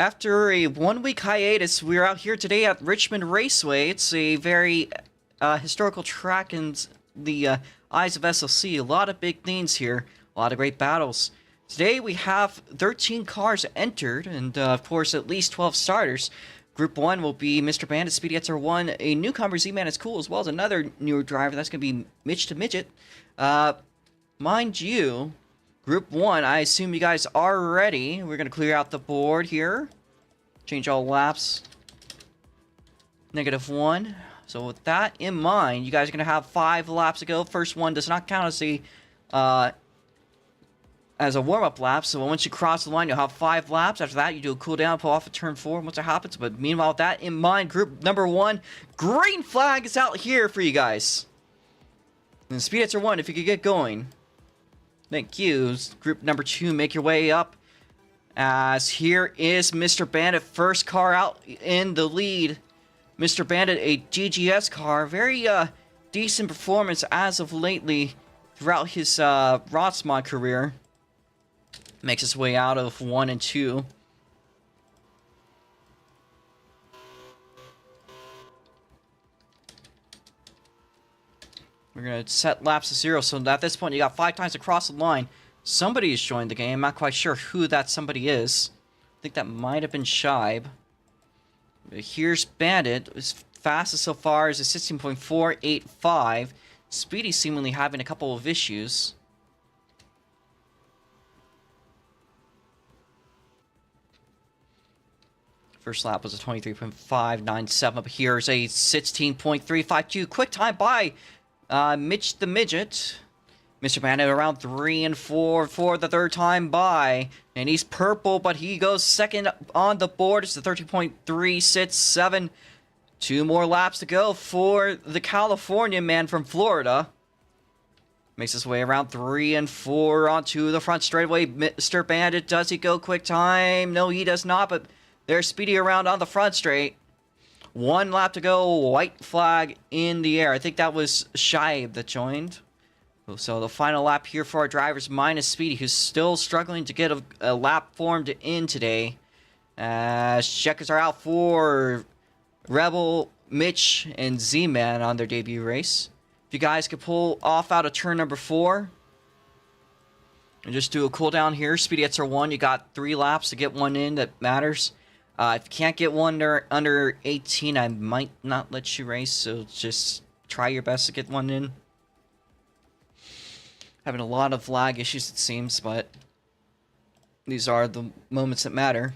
After a 1-week hiatus, we're out here today at Richmond Raceway. It's a very historical track in the eyes of SLC. A lot of big things here, a lot of great battles. Today we have 13 cars entered, and of course at least 12 starters. Group 1 will be Mr. Bandit, Speedy Etzer 1, a newcomer Z-Man is cool, as well as another newer driver. That's going to be Mitch to Midget. Mind you, Group 1, I assume you guys are ready. We're going to clear out the board here. Change all laps. -1. So with that in mind, you guys are going to have 5 laps to go. First one does not count as a warm-up lap. So once you cross the line, you'll have 5 laps. After that, you do a cooldown, pull off at turn 4 once it happens. But meanwhile, with that in mind, group number 1, green flag is out here for you guys. And Speed Etzer 1, if you could get going. Thank you. Group number 2, make your way up. As here is Mr. Bandit, first car out in the lead. Mr. Bandit, a GGS car. Very decent performance as of lately throughout his ROX mod career. Makes his way out of 1 and 2. We're going to set laps to 0, so at this point you got 5 times across the line. Somebody has joined the game. I'm not quite sure who that somebody is. I think that might have been Shibe. But here's Bandit. His fastest so far is a 16.485. Speedy seemingly having a couple of issues. First lap was a 23.597, but here's a 16.352. Quick time by Mitch the Midget. Mr. Bandit around 3 and 4 for the third time by. And he's purple, but he goes second on the board. It's the 13.367. 2 more laps to go for the California man from Florida. Makes his way around 3 and 4 onto the front straightaway. Mr. Bandit, does he go quick time? No, he does not, but there's Speedy around on the front straight. 1 lap to go, white flag in the air. I think that was Shibe that joined. So the final lap here for our drivers, minus Speedy, who's still struggling to get a lap formed in today. Checkers are out for Rebel, Mitch, and Z-Man on their debut race. If you guys could pull off out of turn number 4. And just do a cooldown here. Speedy Etzer 1, you got 3 laps to get one in that matters. If you can't get one under 18, I might not let you race, so just try your best to get one in. Having a lot of lag issues, it seems, but these are the moments that matter.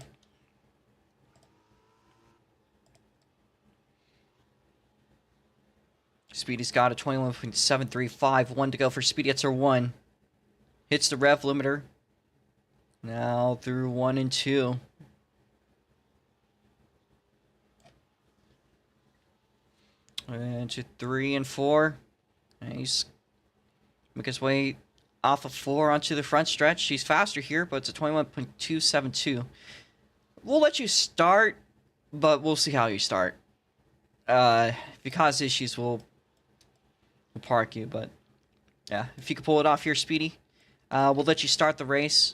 Speedy's got a 21.735, 1 to go for Speedy Etzer 1. Hits the rev limiter. Now through 1 and 2. Into 3 and 4. And he's making his way off of 4 onto the front stretch. He's faster here, but it's a 21.272. We'll let you start, but we'll see how you start. If you cause issues, we'll park you, but yeah, if you can pull it off here, Speedy, we'll let you start the race.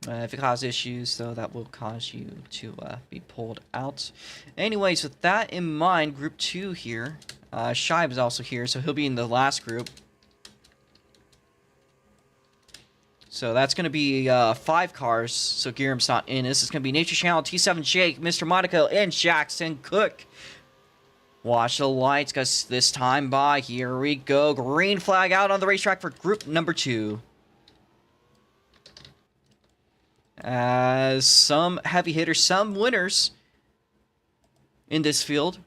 If it causes issues, though, that will cause you to be pulled out. Anyways, with that in mind, Group 2 here. Shibe is also here, so he'll be in the last group. So that's going to be 5 cars, so Giram's not in. This is going to be Nature Channel, T7 Jake, Mr. Monaco, and Jackson Cook. Watch the lights, because this time by, here we go. Green flag out on the racetrack for Group number 2. As some heavy hitters, some winners in this field.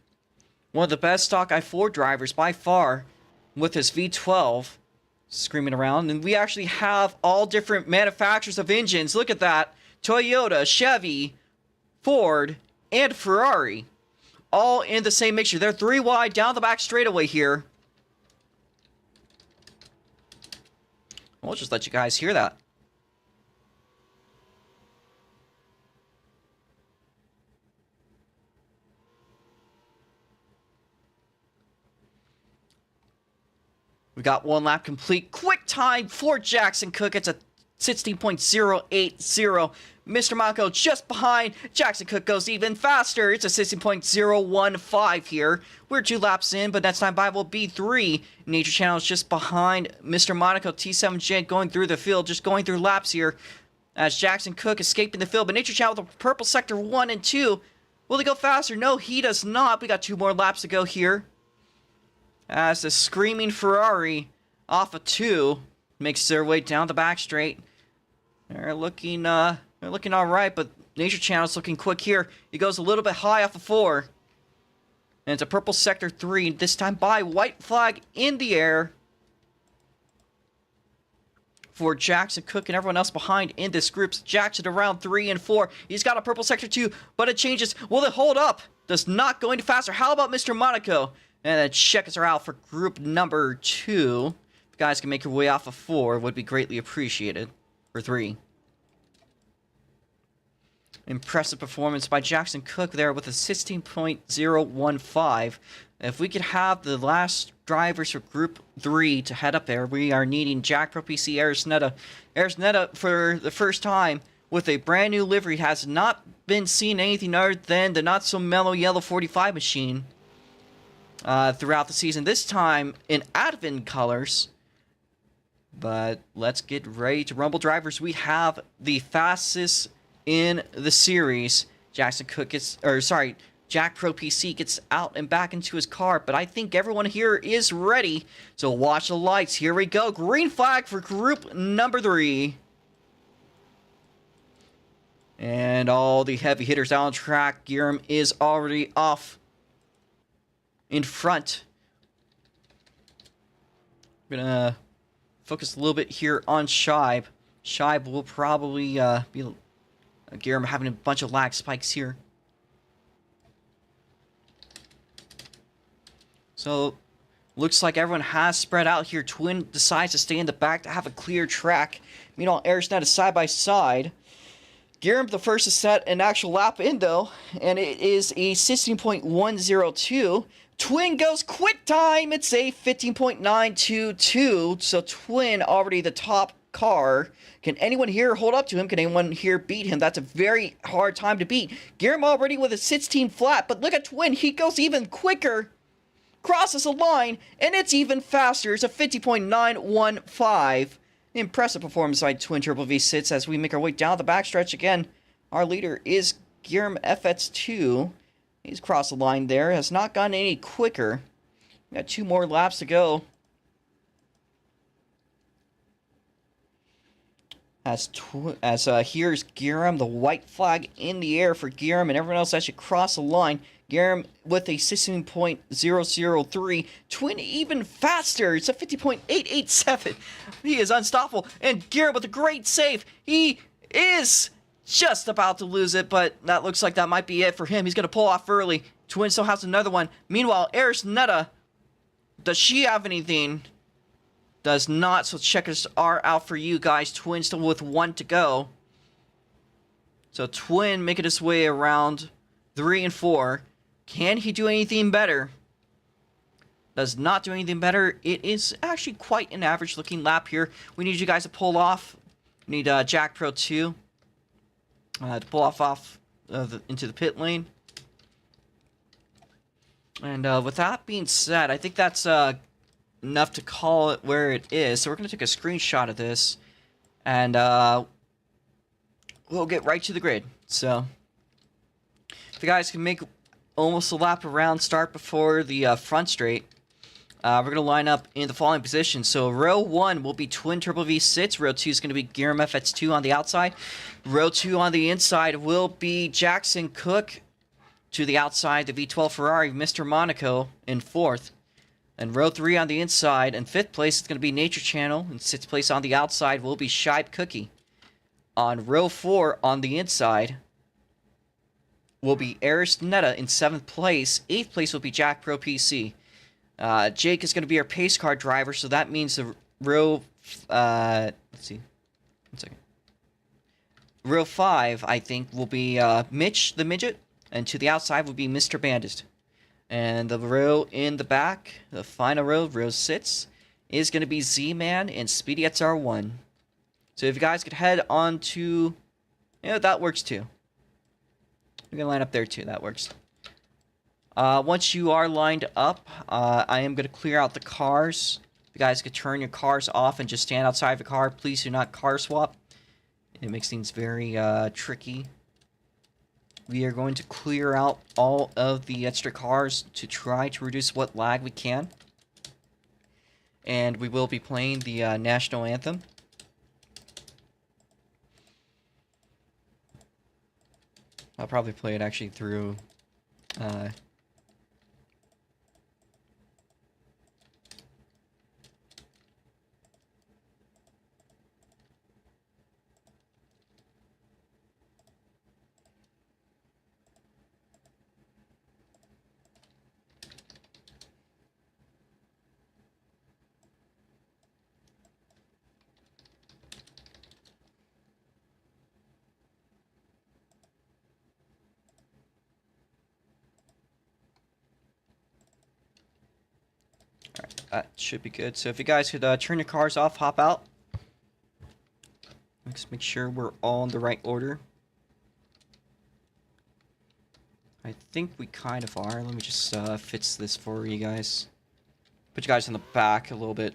One of the best stock i4 drivers by far with his V12 screaming around. And we actually have all different manufacturers of engines. Look at that. Toyota, Chevy, Ford, and Ferrari. All in the same mixture. They're 3 wide down the back straightaway here. We'll just let you guys hear that. We got 1 lap complete. Quick time for Jackson Cook. It's a 16.080. Mr. Monaco just behind. Jackson Cook goes even faster. It's a 16.015 here. We're 2 laps in, but next time by will be 3. Nature Channel is just behind Mr. Monaco. T7J going through the field, just going through laps here. As Jackson Cook escaping the field, but Nature Channel with the purple sector 1 and 2. Will he go faster? No, he does not. We got 2 more laps to go here. As the screaming Ferrari off of 2 makes their way down the back straight. They're looking all right, but Nature Channel's looking quick here. He goes a little bit high off of 4. And it's a purple sector 3, this time by white flag in the air for Jackson Cook and everyone else behind in this group. Jackson around 3 and 4. He's got a purple sector 2, but it changes. Will it hold up? Does not go any faster. How about Mr. Monaco? And the checkers are out for group number 2. If you guys can make your way off of 4, would be greatly appreciated. For 3. Impressive performance by Jackson Cook there with a 16.015. If we could have the last drivers for Group 3 to head up there, we are needing Jack Pro PC Arisneta. Arisneta, for the first time, with a brand new livery, has not been seen anything other than the not-so-mellow yellow 45 machine throughout the season. This time in Advent colors. But let's get ready to rumble, drivers. We have the fastest in the series. Jack Pro PC gets out and back into his car, but I think everyone here is ready. So watch the lights. Here we go. Green flag for group number 3. And all the heavy hitters out on track. Guillaume is already off in front. I'm gonna focus a little bit here on Shibe. Shibe will probably be Guillaume having a bunch of lag spikes here. So, looks like everyone has spread out here. Twin decides to stay in the back to have a clear track. Meanwhile, Arisnet is side by side. Guillaume the first to set an actual lap in though, and it is a 16.102. Twin goes quick time. It's a 15.922. So Twin already the top car. Can anyone here hold up to him? Can anyone here beat him? That's a very hard time to beat. Guillaume already with a 16 flat, but look at Twin. He goes even quicker. Crosses a line, and it's even faster. It's a 50.915. Impressive performance by Twin Turbo V6 as we make our way down the backstretch again. Our leader is Guillaume FX2. He's crossed the line there. Has not gotten any quicker. We got 2 more laps to go. Here's Guillaume, the white flag in the air for Guillaume, and everyone else that should cross the line. Guillaume with a 16.003. Twin even faster. It's a 50.887. He is unstoppable. And Guillaume with a great save. He is just about to lose it, but that looks like that might be it for him. He's going to pull off early. Twin still has another one. Meanwhile, Arisneta, does she have anything? Does not, so checkers are out for you guys. Twin still with 1 to go. So Twin making his way around 3 and 4. Can he do anything better? Does not do anything better. It is actually quite an average looking lap here. We need you guys to pull off. We need Jack Pro 2 to pull off into the pit lane. And with that being said, I think that's enough to call it where it is. So we're going to take a screenshot of this, and we'll get right to the grid. So if you guys can make almost a lap around, start before the front straight, we're going to line up in the following position. So row 1 will be Twin Turbo V6. Row 2 is going to be Guillaume FX2 on the outside. Row 2 on the inside will be Jackson Cook. To the outside, the V12 Ferrari, Mr. Monaco in 4th. And row 3 on the inside, and 5th place is going to be Nature Channel, and 6th place on the outside will be Shibe Cookie. On row 4 on the inside will be Arisneta in 7th place. 8th place will be Jack Pro PC. Jake is going to be our pace car driver, so that means the row... let's see. 1 second. Row 5, I think, will be Mitch the Midget, and to the outside will be Mr. Bandit. And the row in the back, the final row, row 6, is going to be Z-Man and Speedy XR1. So if you guys could head on to, that works too. We can line up there too. That works. Once you are lined up, I am going to clear out the cars. You guys could turn your cars off and just stand outside the car. Please do not car swap. It makes things very tricky. We are going to clear out all of the extra cars to try to reduce what lag we can. And we will be playing the national anthem. I'll probably play it actually through that should be good. So if you guys could turn your cars off, hop out. Let's make sure we're all in the right order. I think we kind of are. Let me just fix this for you guys. Put you guys in the back a little bit.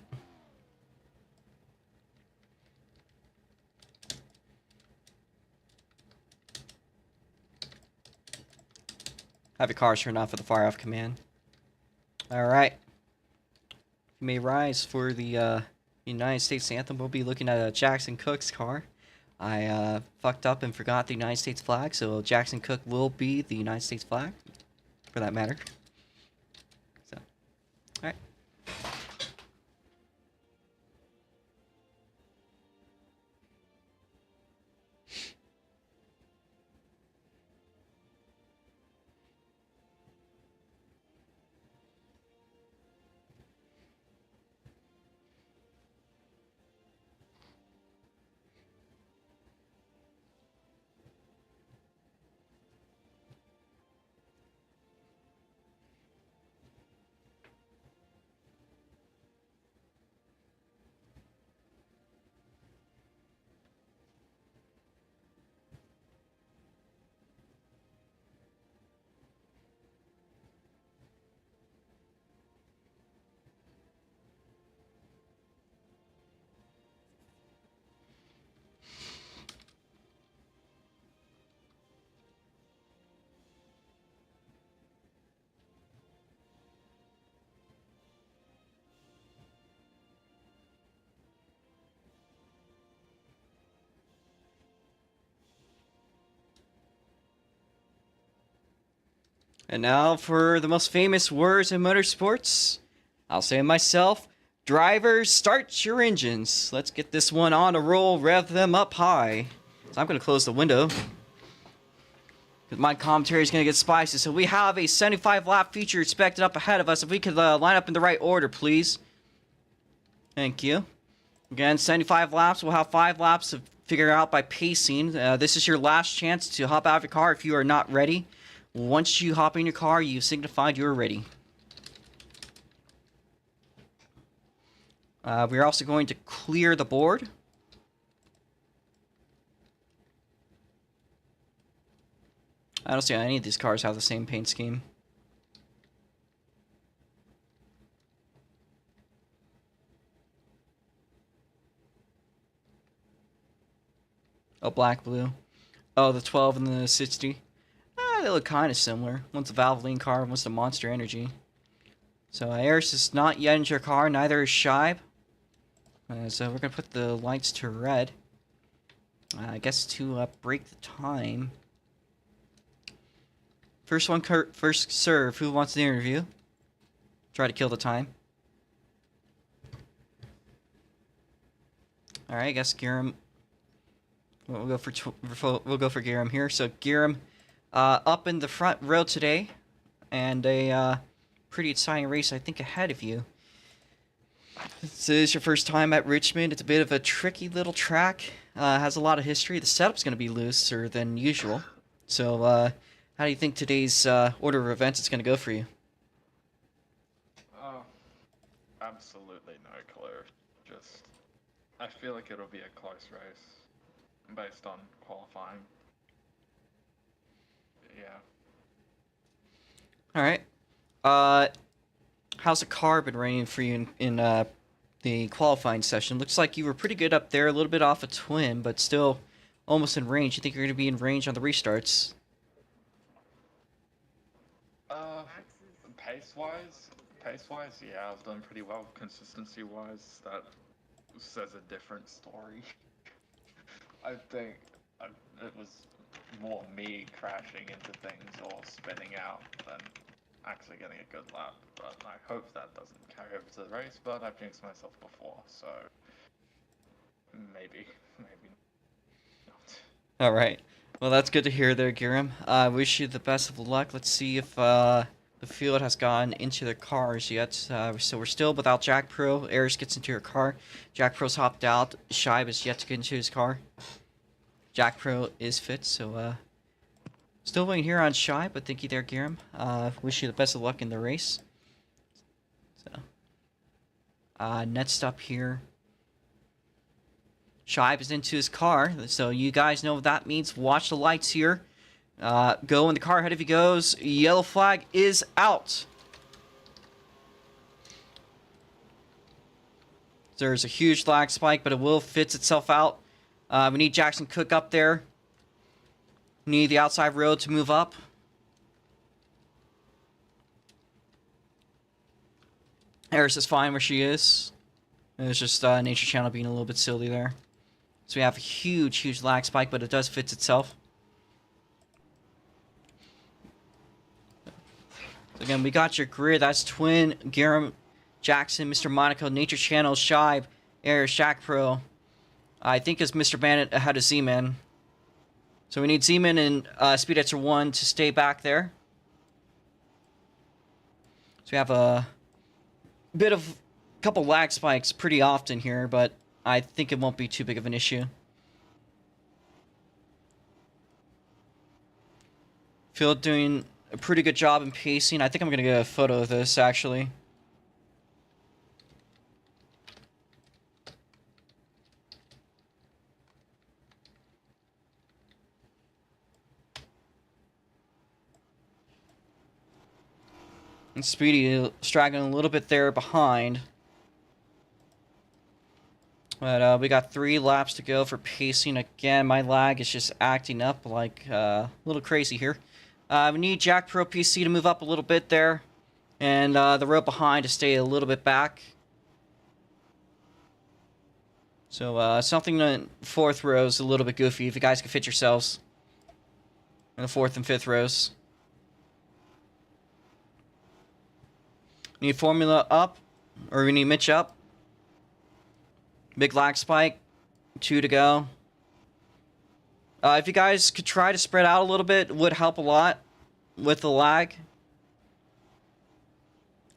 Have your cars turned off for the fire off command. Alright. You may rise for the United States anthem. We'll be looking at Jackson Cook's car. I fucked up and forgot the United States flag, so Jackson Cook will be the United States flag, for that matter. So, alright. And now for the most famous words in motorsports. I'll say it myself. Drivers, start your engines. Let's get this one on a roll, rev them up high. So I'm going to close the window, because my commentary is going to get spicy. So we have a 75 lap feature expected up ahead of us. If we could line up in the right order, please. Thank you. Again, 75 laps. We'll have 5 laps to figure out by pacing. This is your last chance to hop out of your car if you are not ready. Once you hop in your car, you've signified you're ready. We're also going to clear the board. I don't see how any of these cars have the same paint scheme. Oh, black, blue. Oh, the 12 and the 60. They look kind of similar. One's a Valvoline car, one's a Monster Energy. So Aris is not yet in your car, neither is Shibe. So we're going to put the lights to red. I guess to break the time. First one, first serve. Who wants the interview? Try to kill the time. Alright, I guess Giram. We'll go for Giram here. So Giram, up in the front row today, and a pretty exciting race, I think, ahead of you. This is your first time at Richmond. It's a bit of a tricky little track. Has a lot of history. The setup's going to be looser than usual. So, how do you think today's order of events is going to go for you? Absolutely no clue. Just I feel like it'll be a close race based on qualifying. Yeah. All right. How's the car been running for you in the qualifying session? Looks like you were pretty good up there, a little bit off a twin, but still almost in range. You think you're going to be in range on the restarts? Uh, pace-wise, yeah, I've done pretty well. Consistency-wise, that says a different story. I think it was more me crashing into things or spinning out than actually getting a good lap. But I hope that doesn't carry over to the race. But I've jinxed myself before, so maybe not. All right. Well, that's good to hear there, Giram. I wish you the best of luck. Let's see if the field has gone into their cars yet. So we're still without Jack Pro. Eris gets into her car. Jack Pro's hopped out. Shibe is yet to get into his car. Jack Pro is fit, so still waiting here on Shibe, but thank you there, Giram. Wish you the best of luck in the race. So, next up here, Shibe is into his car, so you guys know what that means. Watch the lights here. Go in the car ahead of you goes. Yellow flag is out. There's a huge lag spike, but it will fits itself out. We need Jackson Cook up there. We need the outside road to move up. Eris is fine where she is. It's just Nature Channel being a little bit silly there. So we have a huge lag spike, but it does fit itself. So again, we got your grid. That's Twin, Giram, Jackson, Mr. Monaco, Nature Channel, Shibe, Eris, Jack Pro. I think it's Mr. Bandit ahead of Z-Man. So we need Z-Man and Speed Etcher 1 to stay back there. So we have a bit of couple lag spikes pretty often here, but I think it won't be too big of an issue. Field doing a pretty good job in pacing. I think I'm going to get a photo of this, actually. And Speedy straggling a little bit there behind. But we got 3 laps to go for pacing. Again, my lag is just acting up like a little crazy here. We need Jack Pro PC to move up a little bit there. And the row behind to stay a little bit back. So something in 4th row is a little bit goofy. If you guys can fit yourselves in the 4th and 5th rows. Need Formula up. Or we need Mitch up. Big lag spike. 2 to go. If you guys could try to spread out a little bit, it would help a lot with the lag.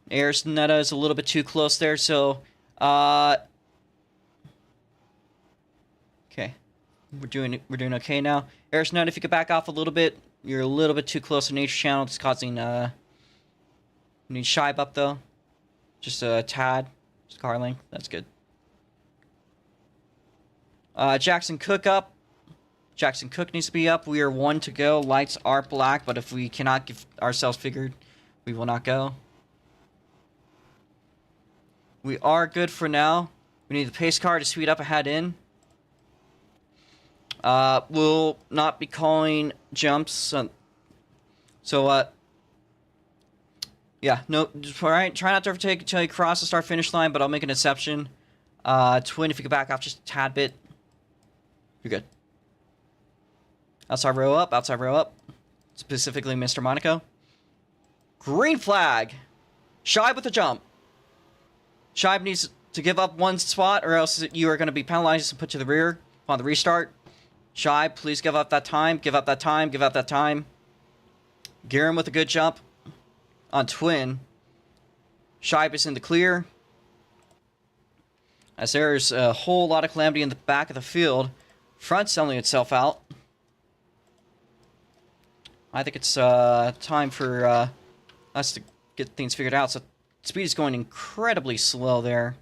Eris Netta is a little bit too close there, so okay. We're doing okay now. Eris Netta, if you could back off a little bit, you're a little bit too close to Nature Channel. It's causing we need Shibe up though. Just a tad. Just car length. That's good. Jackson Cook up. Jackson Cook needs to be up. We are 1 to go. Lights are black, but if we cannot get ourselves figured, we will not go. We are good for now. We need the pace car to speed up ahead in. We'll not be calling jumps. Yeah, no, alright, try not to overtake until you cross the start-finish line, but I'll make an exception. Twin, if you could back off just a tad bit. You're good. Outside row up. Specifically, Mr. Monaco. Green flag! Shibe with a jump. Shibe needs to give up 1 spot, or else you are going to be penalized and put to the rear on the restart. Shibe, please give up that time. Give up that time. Giram with a good jump on Twin. Shibe is in the clear. As there's a whole lot of calamity in the back of the field. Front selling itself out. I think it's time for us to get things figured out. So Speed is going incredibly slow there.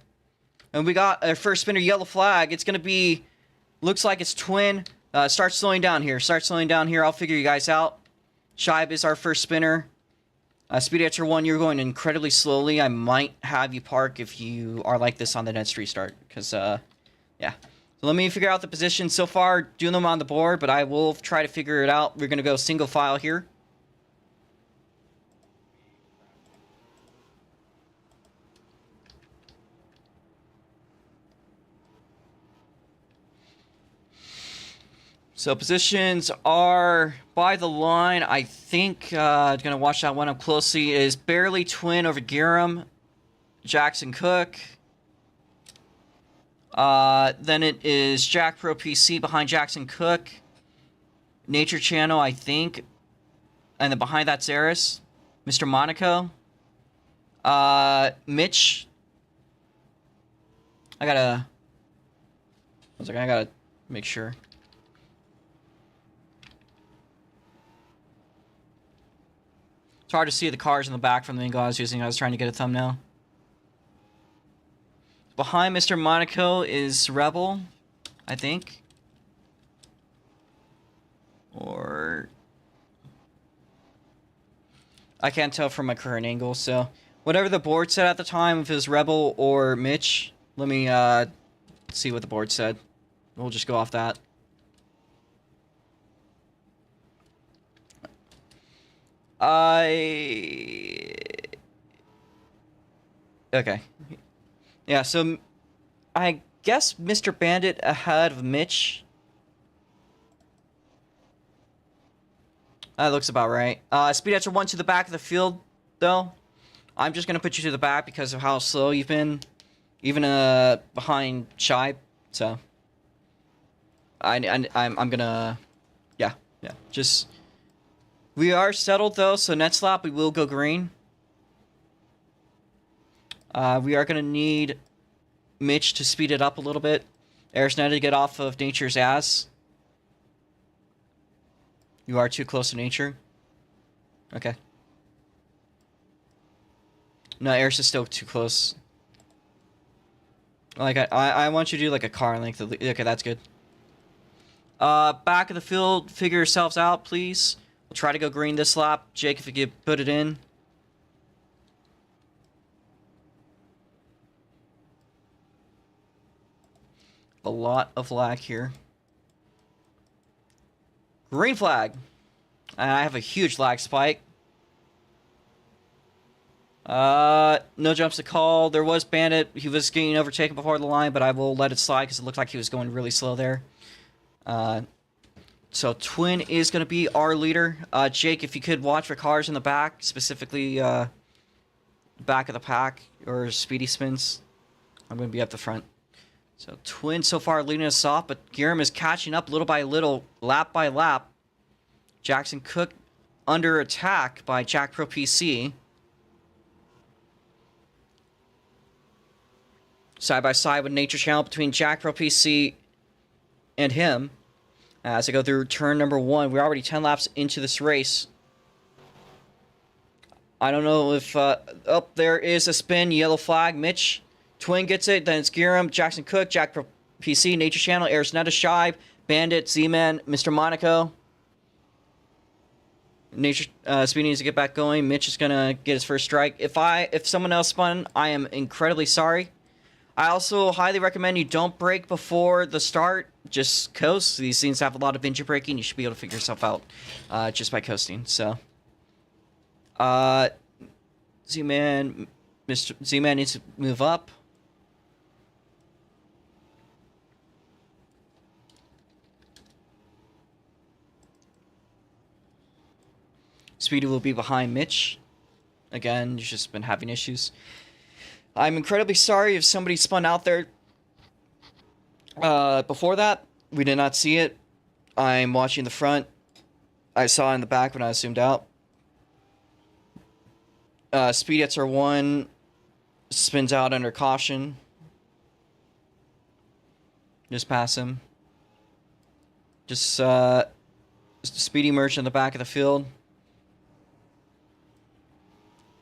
And we got our first spinner yellow flag. It's going to be, looks like it's Twin. Start slowing down here. Start slowing down here. I'll figure you guys out. Shibe is our first spinner. Speedy at your 1, you're going incredibly slowly. I might have you park if you are like this on the next restart. Because, yeah. So let me figure out the position. So far, doing them on the board, but I will try to figure it out. We're going to go single file here. So positions are by the line. I think gonna watch that one up closely. Is barely Twin over Giram, Jackson Cook. Then it is Jack Pro PC behind Jackson Cook, Nature Channel, I think, and then behind that's Eris, Mr. Monaco, Mitch. I gotta make sure. It's hard to see the cars in the back from the angle I was using. I was trying to get a thumbnail. Behind Mr. Monaco is Rebel, I think. Or... I can't tell from my current angle, so... Whatever the board said at the time, if it was Rebel or Mitch, let me see what the board said. We'll just go off that. Okay. Yeah, so I guess Mr. Bandit ahead of Mitch. That looks about right. Speed Etcher 1 to the back of the field, though. I'm just going to put you to the back because of how slow you've been. Even behind Shibe, so... I'm going to... Yeah, just... We are settled, though, so next lap we will go green. We are going to need Mitch to speed it up a little bit. Arisnetta to get off of Nature's ass. You are too close to Nature. Okay. No, Eris is still too close. Like, I want you to do, like, a car length. Okay, that's good. Back of the field, figure yourselves out, please. We'll try to go green this lap. Jake, if you could put it in. A lot of lag here. Green flag. I have a huge lag spike. No jumps to call. There was Bandit. He was getting overtaken before the line, but I will let it slide because it looked like he was going really slow there. So Twin is going to be our leader. Jake, if you could watch for cars in the back, specifically back of the pack or speedy spins. I'm going to be up the front. So Twin so far leading us off, but Giram is catching up little by little, lap by lap. Jackson Cook under attack by Jack Pro PC. Side by side with Nature Channel between Jack Pro PC and him. As I go through turn number 1, we're already 10 laps into this race. I don't know if... oh, there is a spin, yellow flag. Mitch, Twin gets it, then it's Giram, Jackson Cook, Jack Pro PC, Nature Channel, Arisnetta, Shibe, Bandit, Z-Man, Mr. Monaco. Nature Speed needs to get back going. Mitch is gonna get his first strike. If someone else spun, I am incredibly sorry. I also highly recommend you don't brake before the start. Just coast. These things have a lot of engine braking. You should be able to figure yourself out just by coasting. So, Z-Man, Mr. Z-Man needs to move up. Speedy will be behind Mitch. Again, he's just been having issues. I'm incredibly sorry if somebody spun out there before that. We did not see it. I'm watching the front. I saw it in the back when I zoomed out. Speed Etzer 1 spins out under caution. Just pass him. Just Speedy merge in the back of the field.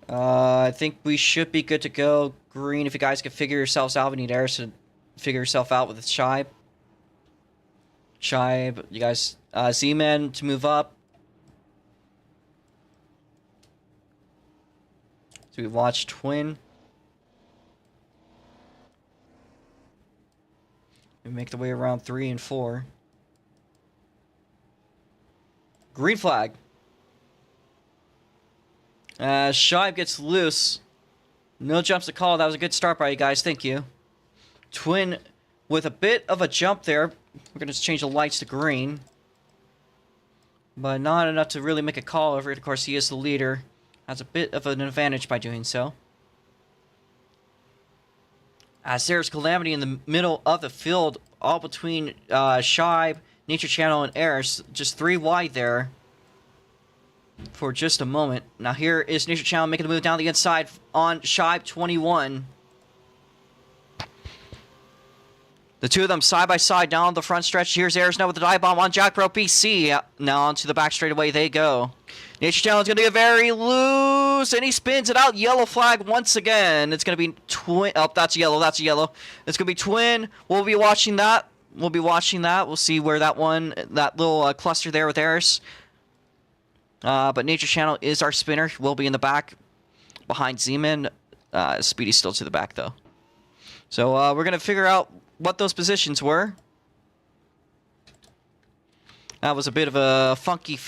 I think we should be good to go. Green, if you guys can figure yourselves out, we need Eris to figure yourself out with Shibe. Shibe, you guys, Z-Man to move up. So we watch Twin. We make the way around 3 and 4. Green flag. Shibe gets loose. No jumps to call. That was a good start by you guys. Thank you. Twin with a bit of a jump there. We're going to change the lights to green. But not enough to really make a call over it. Of course, he is the leader. Has a bit of an advantage by doing so. As there's Calamity in the middle of the field. All between Shibe, Nature Channel, and Eris. Just 3 wide there. For just a moment. Now here is Nature Channel making the move down the inside on Shibe 21. The two of them side by side down the front stretch. Here's Eris now with the dive bomb on Jack Pro PC. Now onto the back straightaway they go. Nature Channel is going to get very loose, and he spins it out. Yellow flag once again. It's going to be Twin. Oh, that's yellow. That's yellow. It's going to be Twin. We'll be watching that. We'll see where that little cluster there with Eris. But Nature Channel is our spinner. Will be in the back behind Z-Man. Speedy's still to the back, though. So we're going to figure out what those positions were. That was a bit of a funky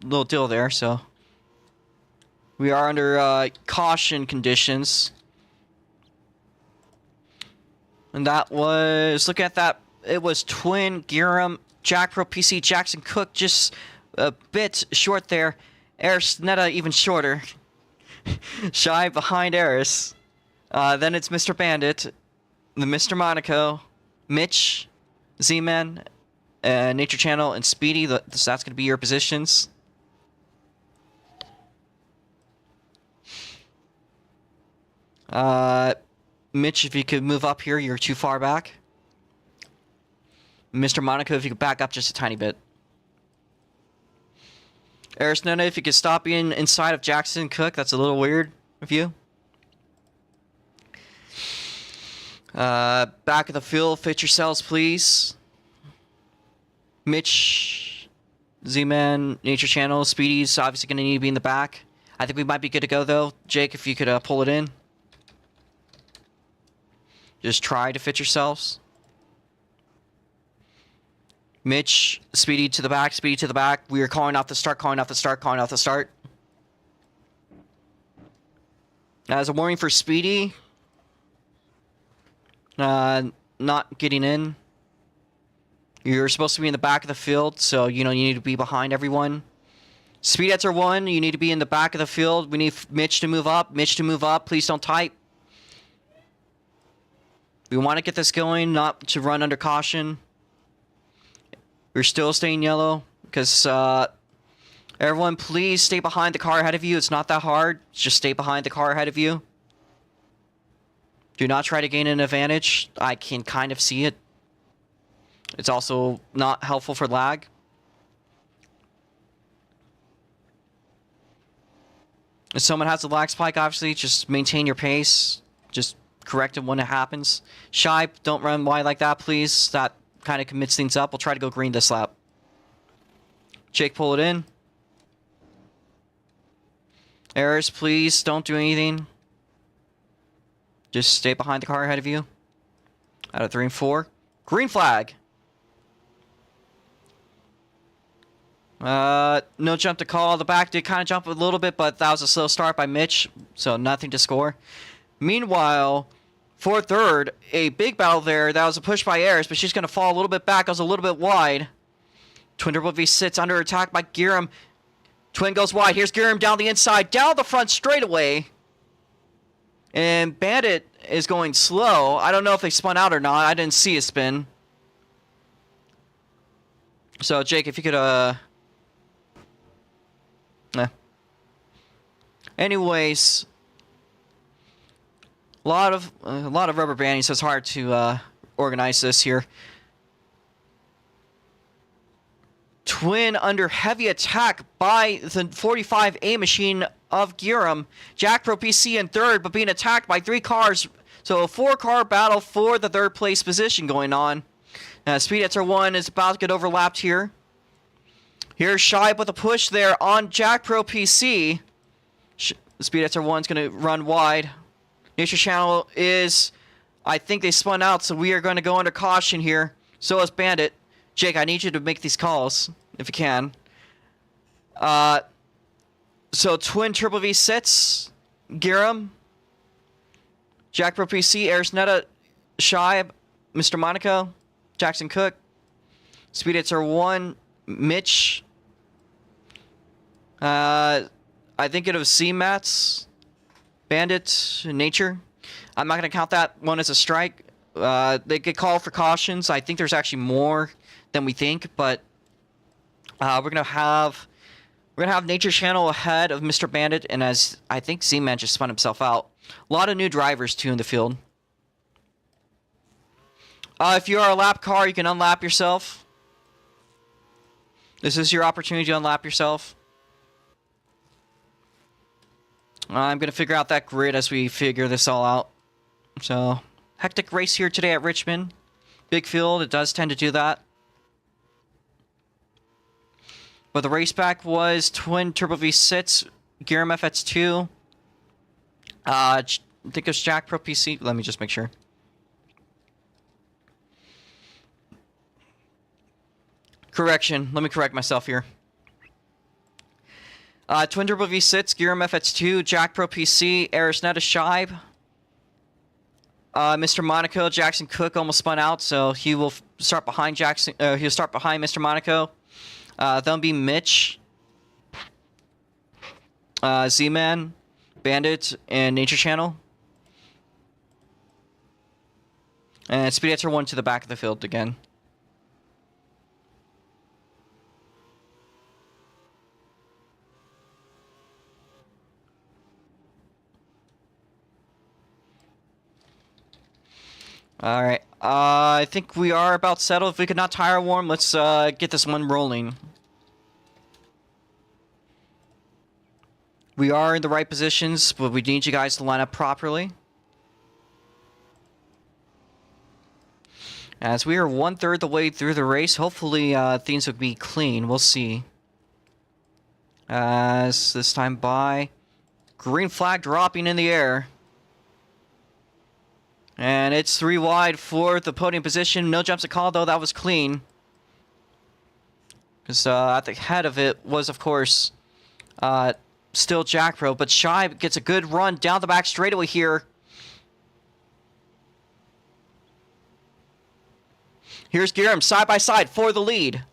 little deal there, so. We are under caution conditions. And that was, look at that, it was Twin, Giram, Jack Pro PC, Jackson Cook, just a bit short there. Eris Netta even shorter. Shy behind Eris. Then it's Mr. Bandit, the Mr. Monaco, Mitch, Z-Man, Nature Channel, and Speedy. That's going to be your positions. Mitch, if you could move up here, you're too far back. Mr. Monaco, if you could back up just a tiny bit. Eris Netta, if you could stop being inside of Jackson Cook, that's a little weird of you. Back of the field, fit yourselves, please. Mitch, Z-Man, Nature Channel, Speedy's obviously going to need to be in the back. I think we might be good to go, though. Jake, if you could pull it in. Just try to fit yourselves. Mitch, Speedy to the back, Speedy to the back. We are calling off the start, calling off the start, calling off the start. As a warning for Speedy, not getting in. You're supposed to be in the back of the field, so you need to be behind everyone. Speedettes are 1. You need to be in the back of the field. We need Mitch to move up. Mitch to move up. Please don't type. We want to get this going, not to run under caution. We're still staying yellow because everyone, please stay behind the car ahead of you. It's not that hard. Just stay behind the car ahead of you. Do not try to gain an advantage. I can kind of see it. It's also not helpful for lag. If someone has a lag spike, obviously, just maintain your pace. Just correct it when it happens. Shy, don't run wide like that, please. That kind of commits things up. We'll try to go green this lap. Jake, pull it in. Eris, please don't do anything. Just stay behind the car ahead of you. Out of 3 and 4. Green flag. No jump to call. The back did kind of jump a little bit, but that was a slow start by Mitch, so nothing to score. Meanwhile, for third, a big battle there. That was a push by Eris, but she's going to fall a little bit back. I was a little bit wide. Twin Turbo V sits under attack by Giram. Twin goes wide. Here's Giram down the inside, down the front straightaway. And Bandit is going slow. I don't know if they spun out or not. I didn't see a spin. So, Jake, if you could, Anyways, a lot of rubber banding, so it's hard to organize this here. Twin under heavy attack by the 45A machine of Giram. Jack Pro PC in third, but being attacked by 3 cars. So a 4-car battle for the third place position going on. Speed Etzer 1 is about to get overlapped here. Here's Shibe with a push there on Jack Pro PC. Speed Etzer 1's going to run wide. Nature Channel is... I think they spun out, so we are going to go under caution here. So is Bandit. Jake, I need you to make these calls, if you can. So Twin Triple V sits. Giram. Jack Pro PC, Arisnetta, Shibe, Mr. Monaco, Jackson Cook. Speed Etzer 1, Mitch. I think it was C-Mats, Bandit, Nature. I'm not going to count that one as a strike. They get called for cautions. I think there's actually more than we think, but we're gonna have Nature Channel ahead of Mr. Bandit, and as I think Z-Man just spun himself out. A lot of new drivers too in the field. If you are a lap car, you can unlap yourself. This is your opportunity to unlap yourself. I'm gonna figure out that grid as we figure this all out. So, hectic race here today at Richmond. Big field, it does tend to do that. But the race back was Twin Turbo V6, Giram FX2. I think it was Jack Pro PC. Let me just make sure. Correction, let me correct myself here. Twin Turbo V6, Giram FX2, Jack Pro PC, Arisnetta Shibe. Mr. Monaco, Jackson Cook almost spun out, so he will start behind Jackson. He'll start behind Mr. Monaco. That'll be Mitch, Z-Man, Bandit, and Nature Channel. And Speed Etzer 1 to the back of the field again. Alright, I think we are about settled. If we could not tire warm, let's get this one rolling. We are in the right positions, but we need you guys to line up properly. As we are 1/3 the way through the race, hopefully things will be clean. We'll see. As this time by, green flag dropping in the air. And it's 3 wide for the podium position. No jumps to call, though. That was clean. Because at the head of it was, of course, still Jack Pro. But Shibe gets a good run down the back straightaway here. Here's Giram side by side for the lead.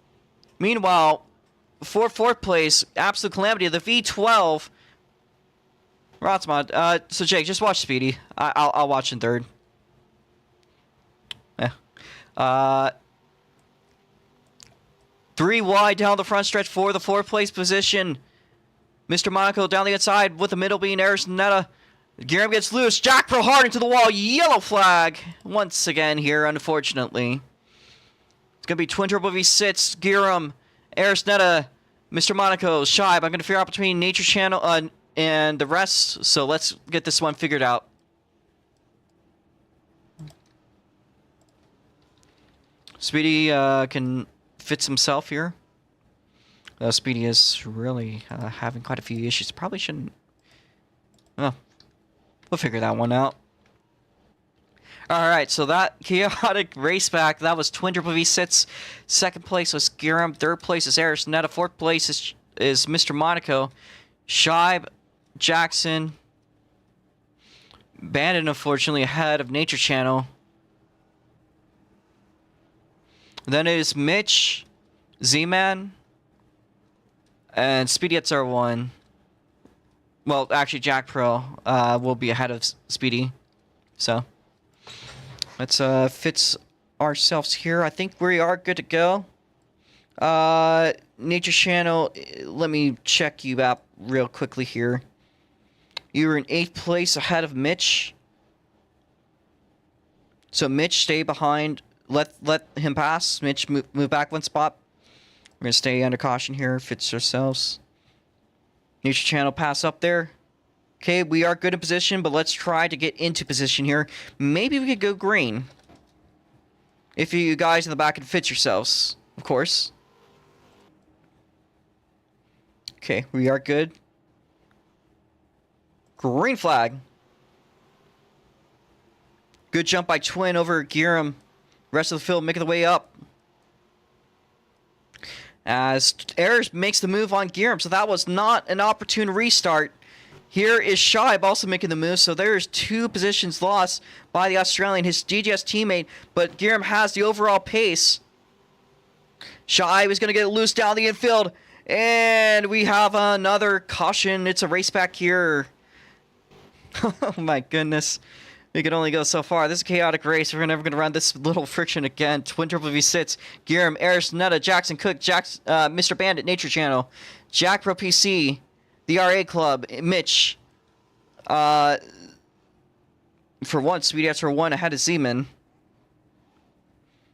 Meanwhile, for 4th place, absolute calamity of the V12. Rotsmod. So Jake, just watch Speedy. I'll watch in 3rd. Yeah. 3 wide down the front stretch for the 4th place position. Mr. Monaco down the inside with the middle being Arisnetta. Giram gets loose. Jack Pro hard into the wall. Yellow flag once again here, unfortunately. It's going to be Twin Turbo V6, Giram, Arisnetta, Mr. Monaco, Shibe. I'm going to figure out between Nature Channel and the rest. So let's get this one figured out. Speedy can fix himself here. Speedy is really having quite a few issues. Probably shouldn't... Well, we'll figure that one out. Alright, so that chaotic race back, that was Twin Triple V6. 2nd place was Giram. 3rd place is Arisnetta. 4th place is Mr. Monaco. Shibe, Jackson. Bandit, unfortunately, ahead of Nature Channel. Then it is Mitch, Z-Man, and Speedy Etzer 1. Well, actually, Jack Pro will be ahead of Speedy. So, let's fix ourselves here. I think we are good to go. Nature Channel, let me check you out real quickly here. You were in 8th place ahead of Mitch. So, Mitch, stay behind. Let him pass. Mitch, move back 1 spot. We're going to stay under caution here. Fix ourselves. Neutral channel pass up there. Okay, we are good in position, but let's try to get into position here. Maybe we could go green. If you guys in the back can fit yourselves, of course. Okay, we are good. Green flag. Good jump by Twin over Giram. Rest of the field making the way up. As Ayers makes the move on Giram, so that was not an opportune restart. Here is Shibe also making the move, so there's 2 positions lost by the Australian, his DGS teammate, but Giram has the overall pace. Shibe is going to get loose down the infield, and we have another caution. It's a race back here. Oh my goodness. We can only go so far. This is a chaotic race. We're never going to run this little friction again. Twin Triple V6, Giram, Eris, Netta, Jackson Cook, Mr. Bandit, Nature Channel, Jack Pro PC, the RA Club, Mitch. For once, Speedy for 1 ahead of Zeman.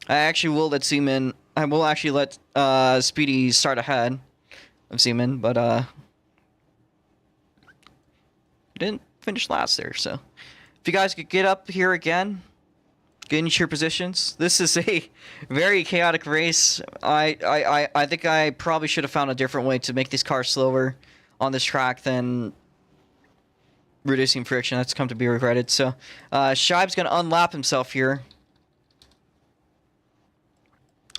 I actually will let Zeman. I will actually let Speedy start ahead of Zeman, but didn't finish last there, so. If you guys could get up here again, get into your positions. This is a very chaotic race. I think I probably should have found a different way to make these cars slower on this track than reducing friction. That's come to be regretted. So, Shibe's going to unlap himself here.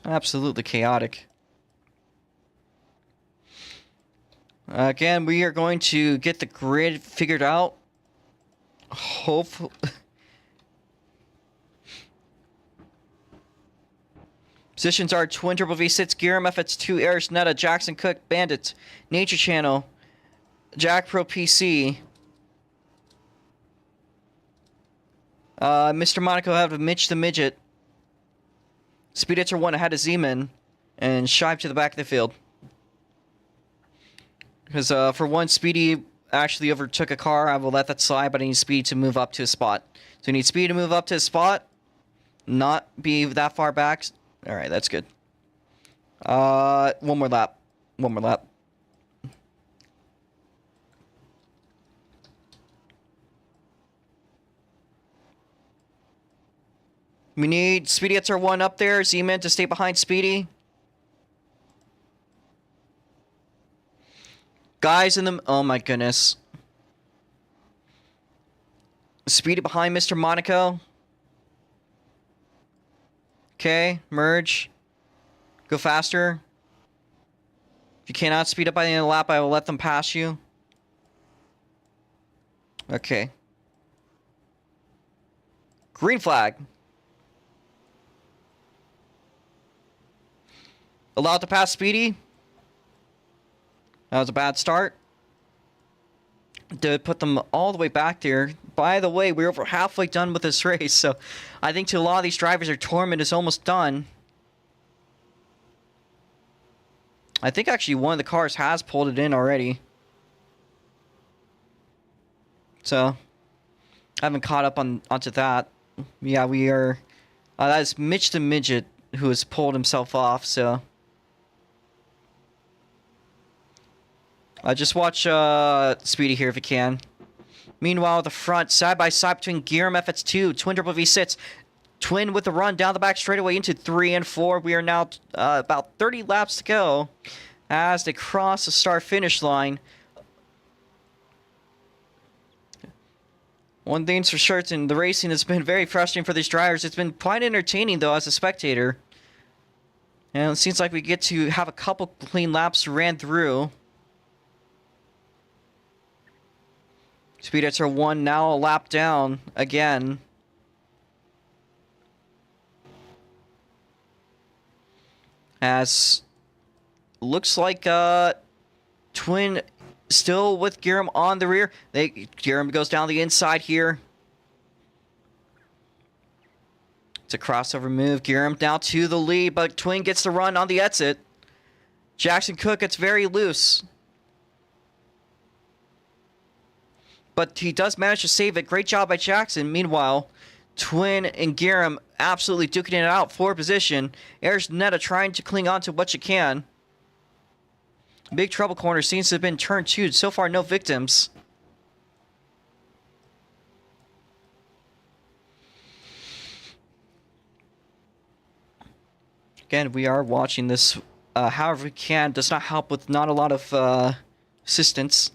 Absolutely chaotic. Again, we are going to get the grid figured out. Hopefully. Positions are Twin Triple V6, Giram, FX2, Eris, Netta, Jackson Cook, Bandit, Nature Channel, Jack Pro PC. Mr. Monaco have Mitch the Midget. Speeditzer 1 ahead of Zeman, and Shibe to the back of the field. Because for one, Speedy actually overtook a car. I will let that slide, but I need Speed to move up to a spot. So I need Speed to move up to a spot, not be that far back. All right, that's good. One more lap. One more lap. We need Speedy gets our 1 up there. Z-Man to stay behind Speedy. Guys in the... Oh my goodness. Speedy behind Mr. Monaco. Okay, merge. Go faster. If you cannot speed up by the end of the lap, I will let them pass you. Okay. Green flag. Allowed to pass Speedy. That was a bad start. To put them all the way back there. By the way, we're over halfway done with this race, so I think to a lot of these drivers, their tournament is almost done. I think actually one of the cars has pulled it in already. So, I haven't caught up onto that. Yeah, we are... that is Mitch the Midget who has pulled himself off, so... Just watch Speedy here if you can. Meanwhile, the front, side by side between Giram FX2, Twin Triple V6. Twin with the run down the back straightaway into 3 and 4. We are now about 30 laps to go as they cross the start-finish line. One thing's for certain, the racing has been very frustrating for these drivers. It's been quite entertaining, though, as a spectator. And it seems like we get to have a couple clean laps ran through. Speedets are 1, now a lap down again. As looks like Twin still with Giram on the rear. Giram goes down the inside here. It's a crossover move. Giram down to the lead, but Twin gets the run on the exit. Jackson Cook gets very loose. But he does manage to save it. Great job by Jackson. Meanwhile, Twin and Giram absolutely duking it out for position. There's Netta trying to cling on to what you can. Big Trouble corner seems to have been turned to. So far, no victims. Again, we are watching this however we can. Does not help with not a lot of assistance.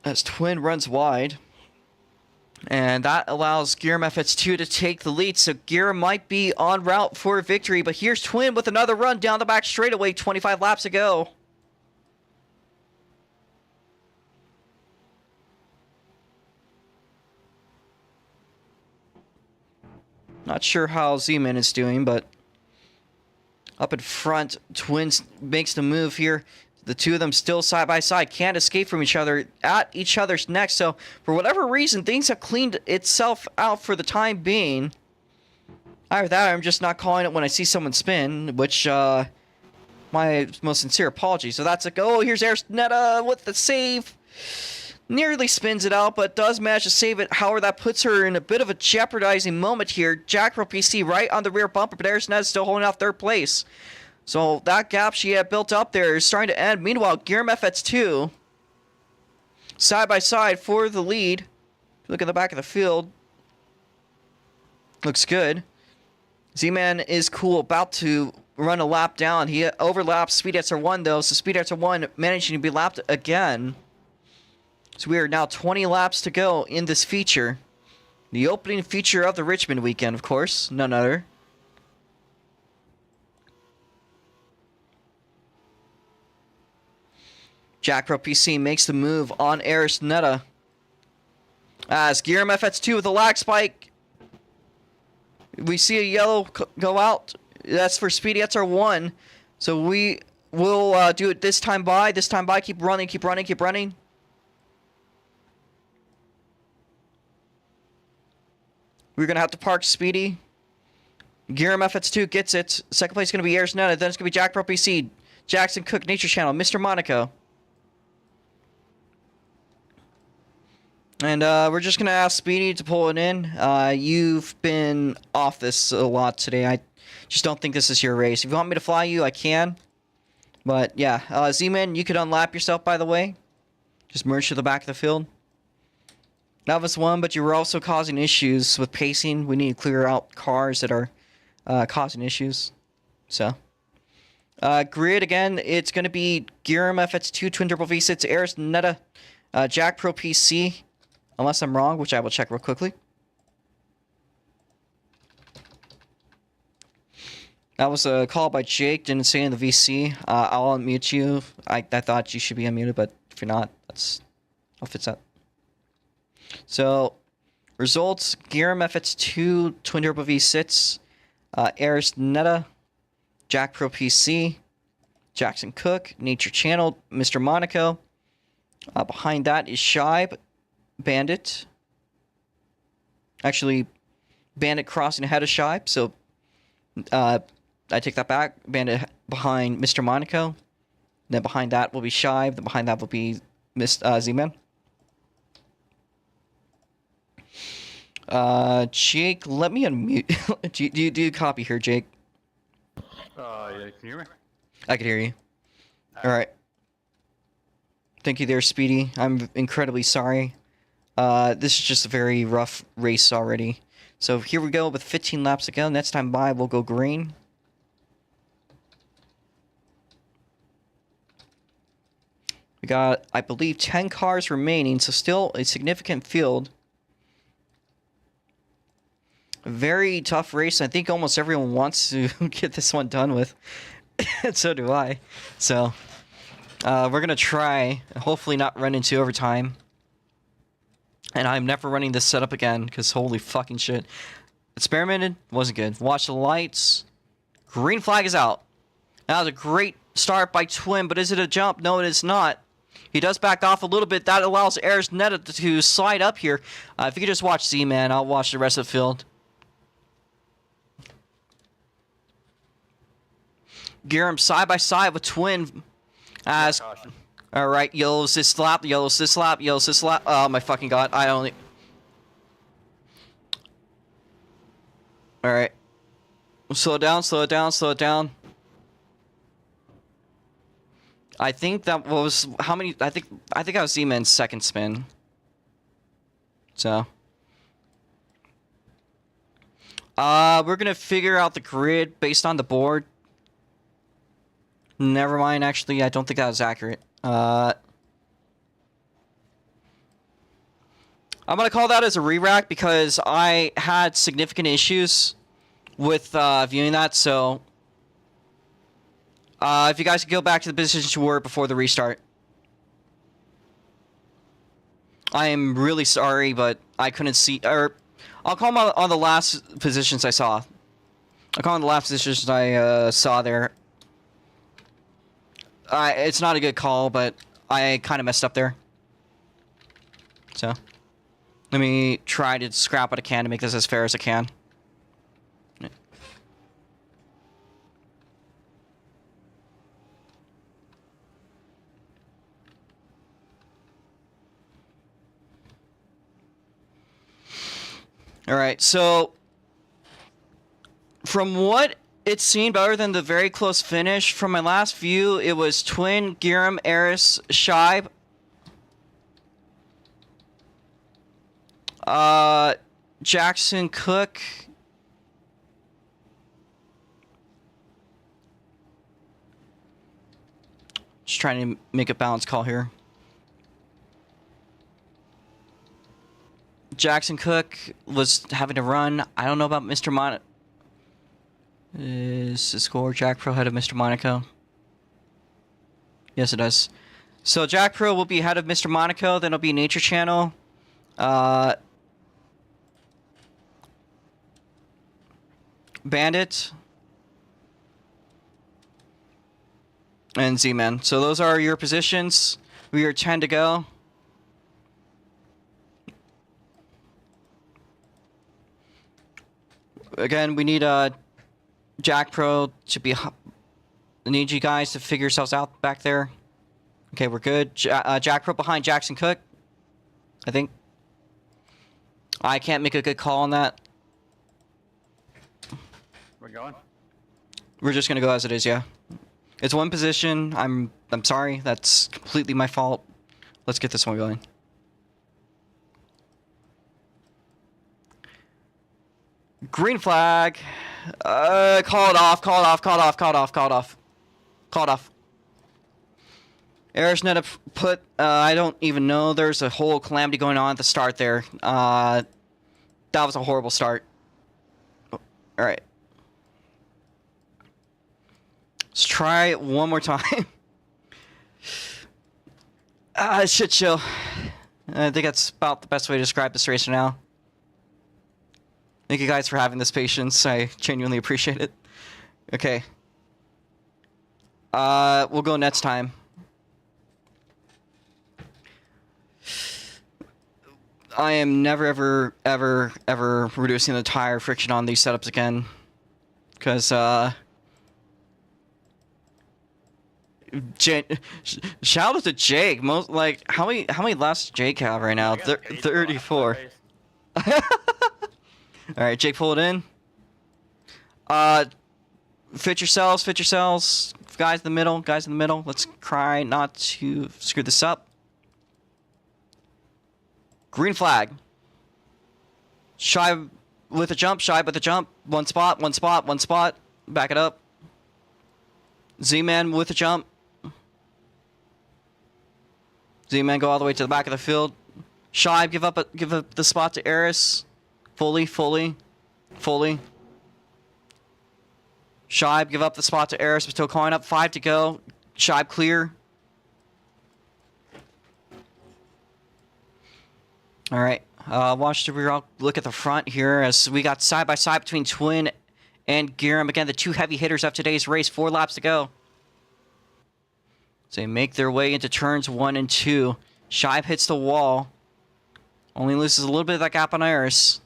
As Twin runs wide. And that allows Giram FX2 to take the lead. So Giram might be en route for victory. But here's Twin with another run down the back straightaway. 25 laps to go. Not sure how Z-Man is doing, but up in front, Twins makes the move here. The two of them still side by side, can't escape from each other, at each other's necks. So for whatever reason, things have cleaned itself out for the time being. Either that, or I'm just not calling it when I see someone spin, which my most sincere apologies. So that's a go. Here's Arsnetta with the save. Nearly spins it out, but does manage to save it. However, that puts her in a bit of a jeopardizing moment here. Jack Pro PC right on the rear bumper, but Arsnetta still holding off third place. So that gap she had built up there is starting to end. Meanwhile, Giram FX2 side by side for the lead. Look at the back of the field. Looks good. Z-Man is cool, about to run a lap down. He overlaps Speed Answer 1 though, so Speed Answer 1 managing to be lapped again. So we are now 20 laps to go in this feature. The opening feature of the Richmond weekend, of course. None other. Jack Pro PC makes the move on Arsnetta. As Giram FX2 with a lag spike. We see a yellow go out. That's for Speedy SR1. So we will do it this time by. This time by. Keep running, keep running, keep running. We're going to have to park Speedy. Giram FX2 gets it. Second place is going to be Arsnetta. Then it's going to be Jack Pro PC. Jackson Cook, Nature Channel, Mr. Monaco. And we're just going to ask Speedy to pull it in. You've been off this a lot today. I just don't think this is your race. If you want me to fly you, I can. But yeah, Z-Man, you could unlap yourself, by the way. Just merge to the back of the field. That was one, but you were also causing issues with pacing. We need to clear out cars that are causing issues. So, grid again, it's going to be Giram FX2 Twin Turbo V6, Arsnetta, Jack Pro PC, unless I'm wrong, which I will check real quickly. That was a call by Jake, didn't say in the VC. I'll unmute you. I thought you should be unmuted, but if you're not, I'll fix that. So, results, Giram FX2, Twin Turbo V6, Arsnetta, Jack Pro PC, Jackson Cook, Nature Channel, Mr. Monaco. Behind that is Shibe, Bandit. Actually, Bandit crossing ahead of Shibe, so I take that back. Bandit behind Mr. Monaco. Then behind that will be Shibe. Then behind that will be Z-Man. Jake, let me unmute. do you copy here, Jake? Yeah, can you hear me? I can hear you. Alright. Thank you there, Speedy. I'm incredibly sorry. This is just a very rough race already. So here we go with 15 laps to go. Next time by, we'll go green. We got, I believe, 10 cars remaining, so still a significant field. Very tough race. I think almost everyone wants to get this one done with. And so do I. So, we're going to try, hopefully not run into overtime. And I'm never running this setup again, because holy fucking shit. Experimented, wasn't good. Watch the lights. Green flag is out. That was a great start by Twin, but is it a jump? No, it is not. He does back off a little bit. That allows Arsnetta to slide up here. If you could just watch Z-Man, I'll watch the rest of the field. Giram side by side with Twin. As alright, yellow's this lap, yellow's this lap, yellow's this lap. Oh my fucking god, I only. Alright. Slow it down, slow it down, slow it down. I think that was how many? I think I was Z-Man's second spin. So, we're gonna figure out the grid based on the board. Never mind. Actually, I don't think that was accurate. I'm gonna call that as a re-rack because I had significant issues with viewing that. So, if you guys could go back to the positions you were before the restart. I am really sorry, but I couldn't see, or I'll call them on the last positions I saw. I'll call them the last positions I saw there. It's not a good call, but I kind of messed up there. So, let me try to scrap what I can to make this as fair as I can. Alright, so from what it seemed, other than the very close finish, from my last view, it was Twin, Giram, Eris, Shibe, Jackson, Cook, just trying to make a balanced call here. Jackson Cook was having to run. I don't know about Mr. Monaco. Is the score Jack Pro ahead of Mr. Monaco? Yes, it does. So Jack Pro will be ahead of Mr. Monaco. Then it'll be Nature Channel. Bandit. And Z-Man. So those are your positions. We are 10 to go. Again, we need Jack Pro to be. I need you guys to figure yourselves out back there. Okay, we're good. Jack Pro behind Jackson Cook, I think. I can't make a good call on that. We're going. We're just gonna go as it is, yeah. It's one position. I'm sorry. That's completely my fault. Let's get this one going. Green flag. Call it off. Call it off. Call it off. Call it off. Call it off. Call it off. Arisnetta put. I don't even know. There's a whole calamity going on at the start there. That was a horrible start. All right. Let's try it one more time. Shit show. I think that's about the best way to describe this race now. Thank you guys for having this patience. I genuinely appreciate it. Okay. We'll go next time. I am never, ever reducing the tire friction on these setups again. Because, shout out to Jake. Most, like, how many laps does Jake have right now? 34. Alright, Jake, pull it in. Fit yourselves. Guys in the middle. Let's try not to screw this up. Green flag. Shy with a jump. One spot. Back it up. Z-Man with a jump. Z-Man go all the way to the back of the field. Shy, give up the spot to Eris. Fully. Shibe, give up the spot to Eris. We're still calling up. 5 to go. Shibe clear. Alright. Watch the rear. I'll look at the front here as we got side by side between Twin and Giram. Again, the two heavy hitters of today's race. 4 laps to go. So they make their way into turns 1 and 2. Shibe hits the wall. Only loses a little bit of that gap on Eris.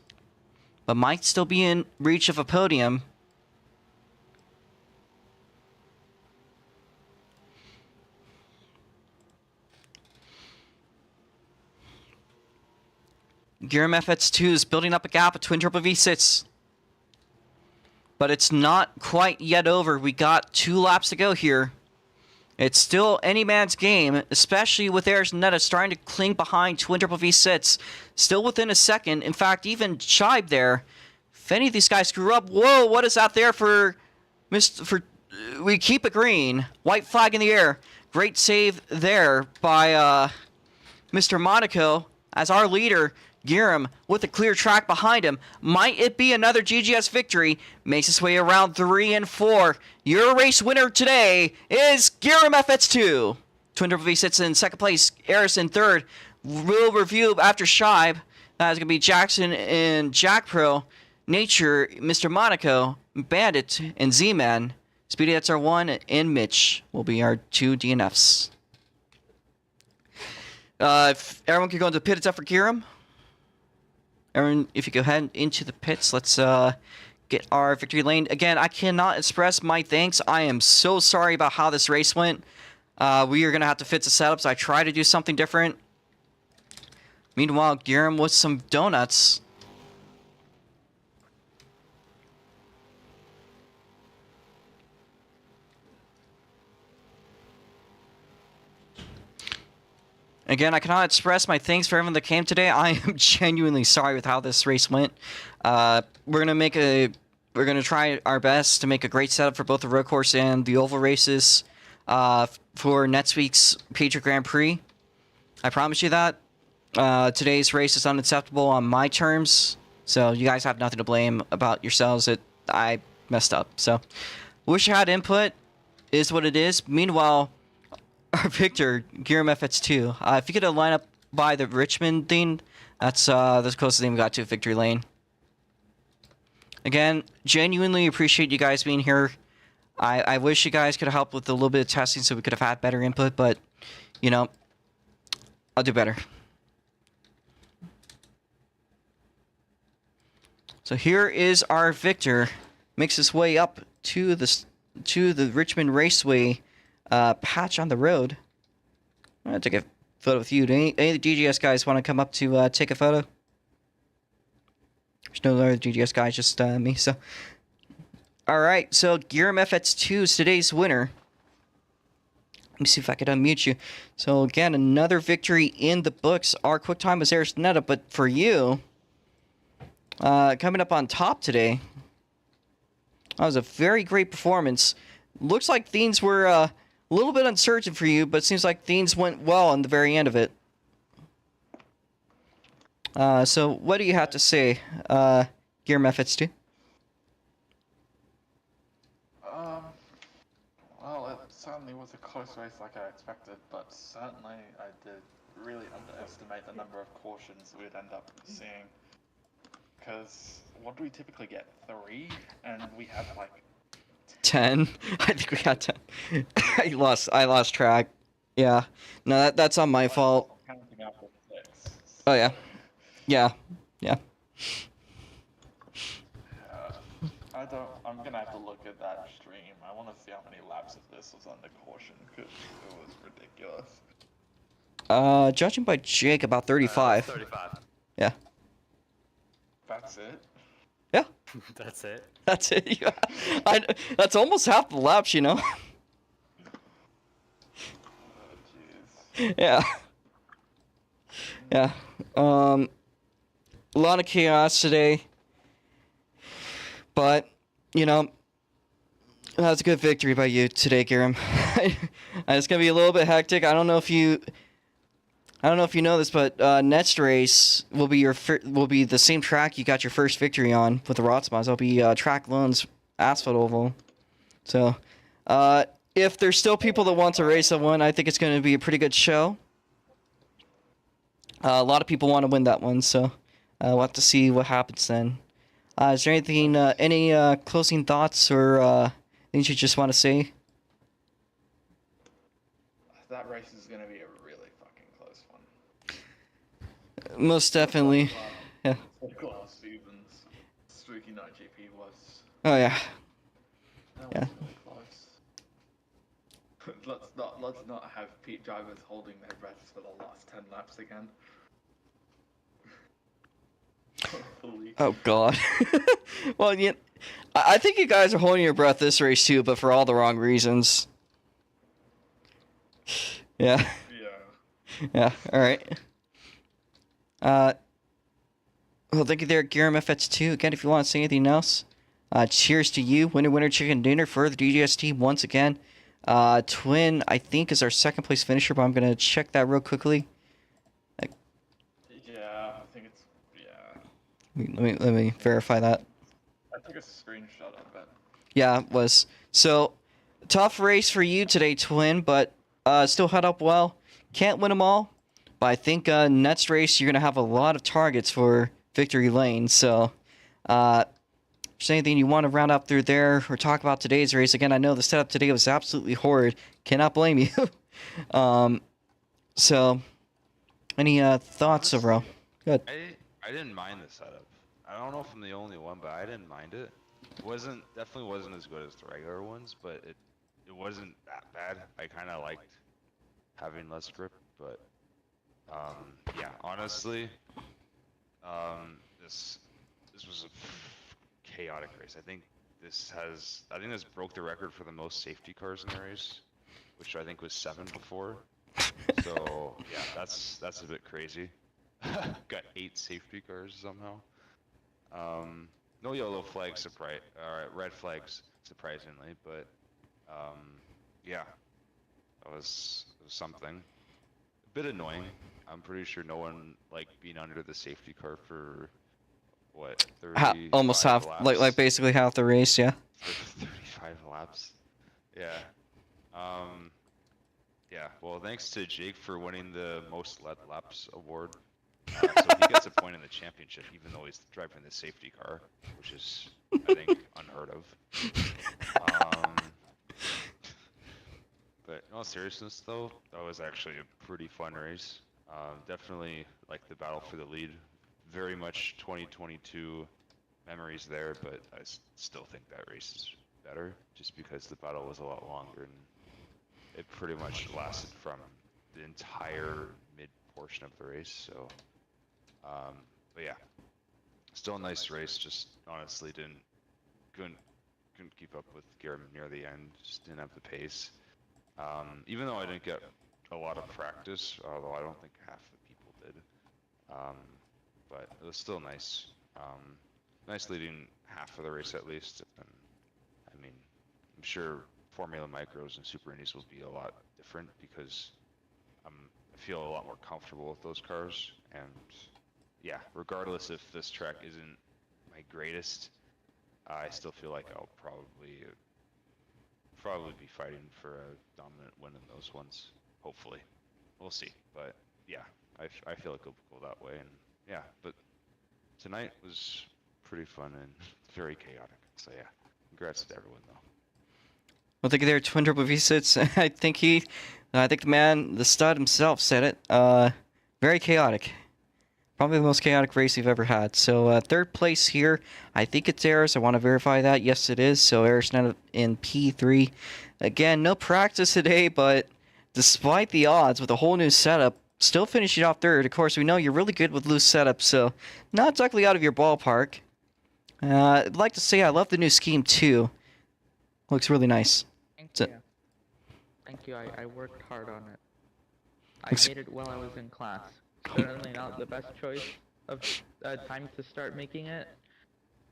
But might still be in reach of a podium. Giram FX2 is building up a gap. A twin turbo V6. But it's not quite yet over. We got 2 laps to go here. It's still any man's game, especially with Arizona starting to cling behind Twin Triple V6. Still within a second. In fact, even Chibe there. If any of these guys screw up, whoa, what is out there for we keep it green. White flag in the air. Great save there by Mr. Monaco as our leader, Giram, with a clear track behind him. Might it be another GGS victory? Makes its way around 3 and 4. Your race winner today is Giram FX2. Twin Triple V sits in second place. Eris in third. We'll review after Shibe. That's going to be Jackson and Jack Pro. Nature, Mr. Monaco, Bandit, and Z-Man. Speedy, that's our 1, and Mitch will be our 2 DNFs. If everyone could go into the pit, it's up for Giram. Everyone, if you go ahead into the pits, let's get our victory lane. Again, I cannot express my thanks. I am so sorry about how this race went. We are going to have to fix the setups. I try to do something different. Meanwhile, Giram with some donuts. Again, I cannot express my thanks for everyone that came today. I am genuinely sorry with how this race went. We're gonna try our best to make a great setup for both the road course and the oval races for next week's Patriot Grand Prix. I promise you that. Today's race is unacceptable on my terms, so you guys have nothing to blame about yourselves. I messed up. So, wish I had input. Is what it is. Meanwhile, our victor, Giram FX2. If you could line up by the Richmond thing, that's the closest thing we got to a victory lane. Again, genuinely appreciate you guys being here. I wish you guys could have helped with a little bit of testing so we could have had better input, but, you know, I'll do better. So here is our victor. Makes his way up to the Richmond Raceway patch on the road. I'm gonna take a photo with you. Do any of the GGS guys want to come up to take a photo? There's no other GGS guys, just me. So, all right. So Giram FX2 is today's winner. Let me see if I can unmute you. So again, another victory in the books. Our quick time was Arizona, but for you, coming up on top today, that was a very great performance. Looks like things were a little bit uncertain for you, but it seems like things went well on the very end of it. So what do you have to say, Giram FX2? Well, it certainly was a close race like I expected, but certainly I did really underestimate the number of cautions we'd end up seeing. Because what do we typically get? 3? And we had like 10. I think we got 10. I lost track. Yeah. No, that's on my fault. Counting out with 6. Oh yeah. Yeah. Yeah. I'm gonna have to look at that stream. I want to see how many laps of this was under caution because it was ridiculous. Judging by Jake, about 35. 35. Yeah. That's it. Yeah. That's it. That's it. Yeah. That's almost half the laps, you know. Oh jeez. Yeah. Yeah. A lot of chaos today. But, you know, that was a good victory by you today, Giram. It's gonna be a little bit hectic. I don't know if you know this, but next race will be the same track you got your first victory on with the ROX mods. It'll be Track Loans Asphalt Oval. So, if there's still people that want to race that one, I think it's going to be a pretty good show. A lot of people want to win that one, so we'll have to see what happens then. Is there anything, any closing thoughts or things you just want to say? That race is gonna be a really fucking close one. Most definitely. Yeah. Last season's Streaky Night GP was. Oh yeah. That Yeah. was really close. let's not have Pete drivers holding their breaths for the last 10 laps again. Hopefully. Oh god. Well, yeah, I think you guys are holding your breath this race too, but for all the wrong reasons. Yeah. Yeah. Yeah. All right. Uh, well, thank you there, Garam FX2. Again, if you want to say anything else, cheers to you. Winner, winner, chicken dinner for the DGS team once again. Twin, I think, is our second place finisher, but I'm going to check that real quickly. Yeah, I think it's yeah. Let me verify that. I took a screenshot of it. Yeah, it was. So, tough race for you today, Twin, but still held up well. Can't win them all, but I think next race you're going to have a lot of targets for victory lane. So, if there's anything you want to round up through there or talk about today's race, again, I know the setup today was absolutely horrid. Cannot blame you. So, any thoughts overall? Good. I didn't mind the setup. I don't know if I'm the only one, but I didn't mind it. Definitely wasn't as good as the regular ones, but it wasn't that bad. I kind of liked having less grip, but yeah, honestly, this was a chaotic race. I think this broke the record for the most safety cars in the race, which I think was 7 before. So yeah, that's a bit crazy. Got 8 safety cars somehow. No yellow flags, red flags surprisingly, but yeah, it was something. A bit annoying. I'm pretty sure no one liked being under the safety car for what, 30 Almost half, laps? like basically half the race, yeah. 35 laps. Yeah. Yeah, well, thanks to Jake for winning the most led laps award. So he gets a point in the championship, even though he's driving the safety car, which is, I think, unheard of. But in all seriousness, though, that was actually a pretty fun race. Definitely like the battle for the lead. Very much 2022 memories there, but I still think that race is better, just because the battle was a lot longer and it pretty much lasted from the entire mid portion of the race. So, but yeah, still a nice race. Just honestly couldn't keep up with Garrett near the end. Just didn't have the pace. Even though I didn't get a lot of practice, although I don't think half the people did. But it was still nice. Nice leading half of the race at least. And I mean, I'm sure Formula Micros and Super Indies will be a lot different because I feel a lot more comfortable with those cars. And yeah, regardless if this track isn't my greatest, I still feel like I'll probably be fighting for a dominant win in those ones. Hopefully, we'll see. But yeah, I feel like it'll go that way. And yeah, but tonight was pretty fun and very chaotic. So yeah, congrats to everyone though. Well, thank you there, Twin Triple V6. I think the man, the stud himself said it. Very chaotic. Probably the most chaotic race we've ever had. So, third place here. I think it's Eris. I want to verify that. Yes, it is. So, Eris now in P3. Again, no practice today, but despite the odds with a whole new setup, still finishing off third. Of course, we know you're really good with loose setups, so not exactly out of your ballpark. I'd like to say I love the new scheme, too. Looks really nice. Thank you. Thank you. I worked hard on it. I made it while I was in class. Certainly not the best choice of time to start making it,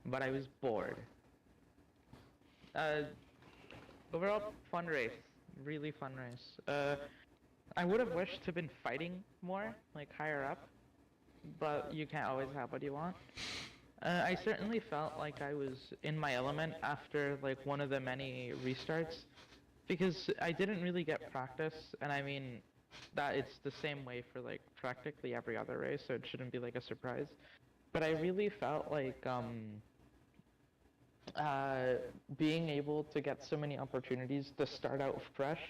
but I was bored. Overall, fun race. Really fun race. I would have wished to have been fighting more, like higher up, but you can't always have what you want. I certainly felt like I was in my element after like one of the many restarts, because I didn't really get practice, and I mean that it's the same way for like practically every other race, so it shouldn't be like a surprise. But I really felt like being able to get so many opportunities to start out fresh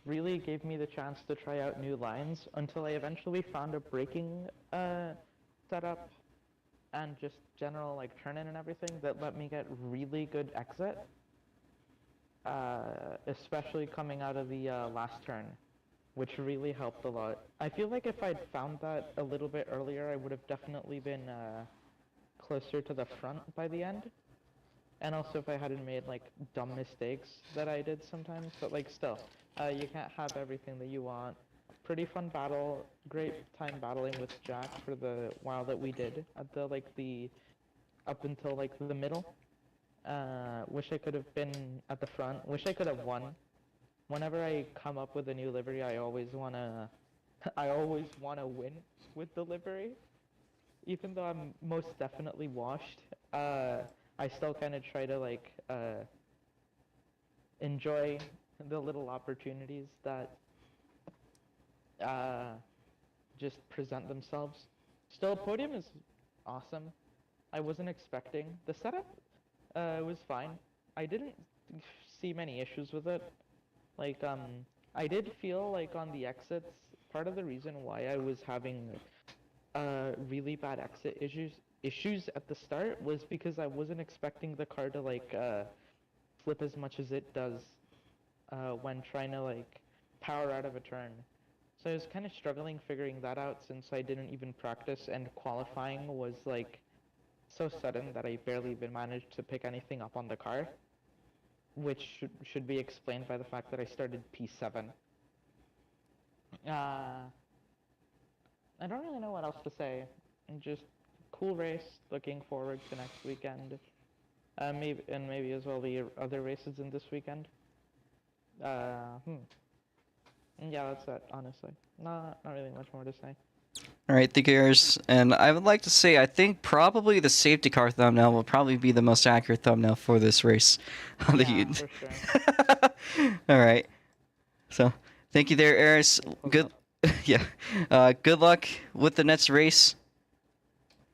really gave me the chance to try out new lines until I eventually found a braking setup and just general like turn-in and everything that let me get really good exit, especially coming out of the last turn, which really helped a lot. I feel like if I'd found that a little bit earlier, I would have definitely been closer to the front by the end. and also if I hadn't made like dumb mistakes that I did sometimes. But like still, you can't have everything that you want. Pretty fun battle, great time battling with Jack for the while that we did at the up until like the middle. Wish I could have been at the front. Wish I could have won. Whenever I come up with a new livery, I always wanna, I always wanna win with the livery. Even though I'm most definitely washed, I still kind of try to like enjoy the little opportunities that uh, just present themselves. Still, podium is awesome. I wasn't expecting the setup. Was fine. I didn't see many issues with it. Like I did feel like on the exits, part of the reason why I was having really bad exit issues at the start was because I wasn't expecting the car to like flip as much as it does when trying to like power out of a turn. So I was kind of struggling figuring that out since I didn't even practice, and qualifying was like so sudden that I barely even managed to pick anything up on the car, which should be explained by the fact that I started P7. I don't really know what else to say. Just cool race. Looking forward to next weekend. Maybe as well the other races in this weekend. Yeah, that's it. Honestly, not really much more to say. All right, thank you, Eris. And I would like to say, I think probably the safety car thumbnail will probably be the most accurate thumbnail for this race. Yeah, for sure. All right. So, thank you there, Eris. Good, yeah. Good luck with the next race.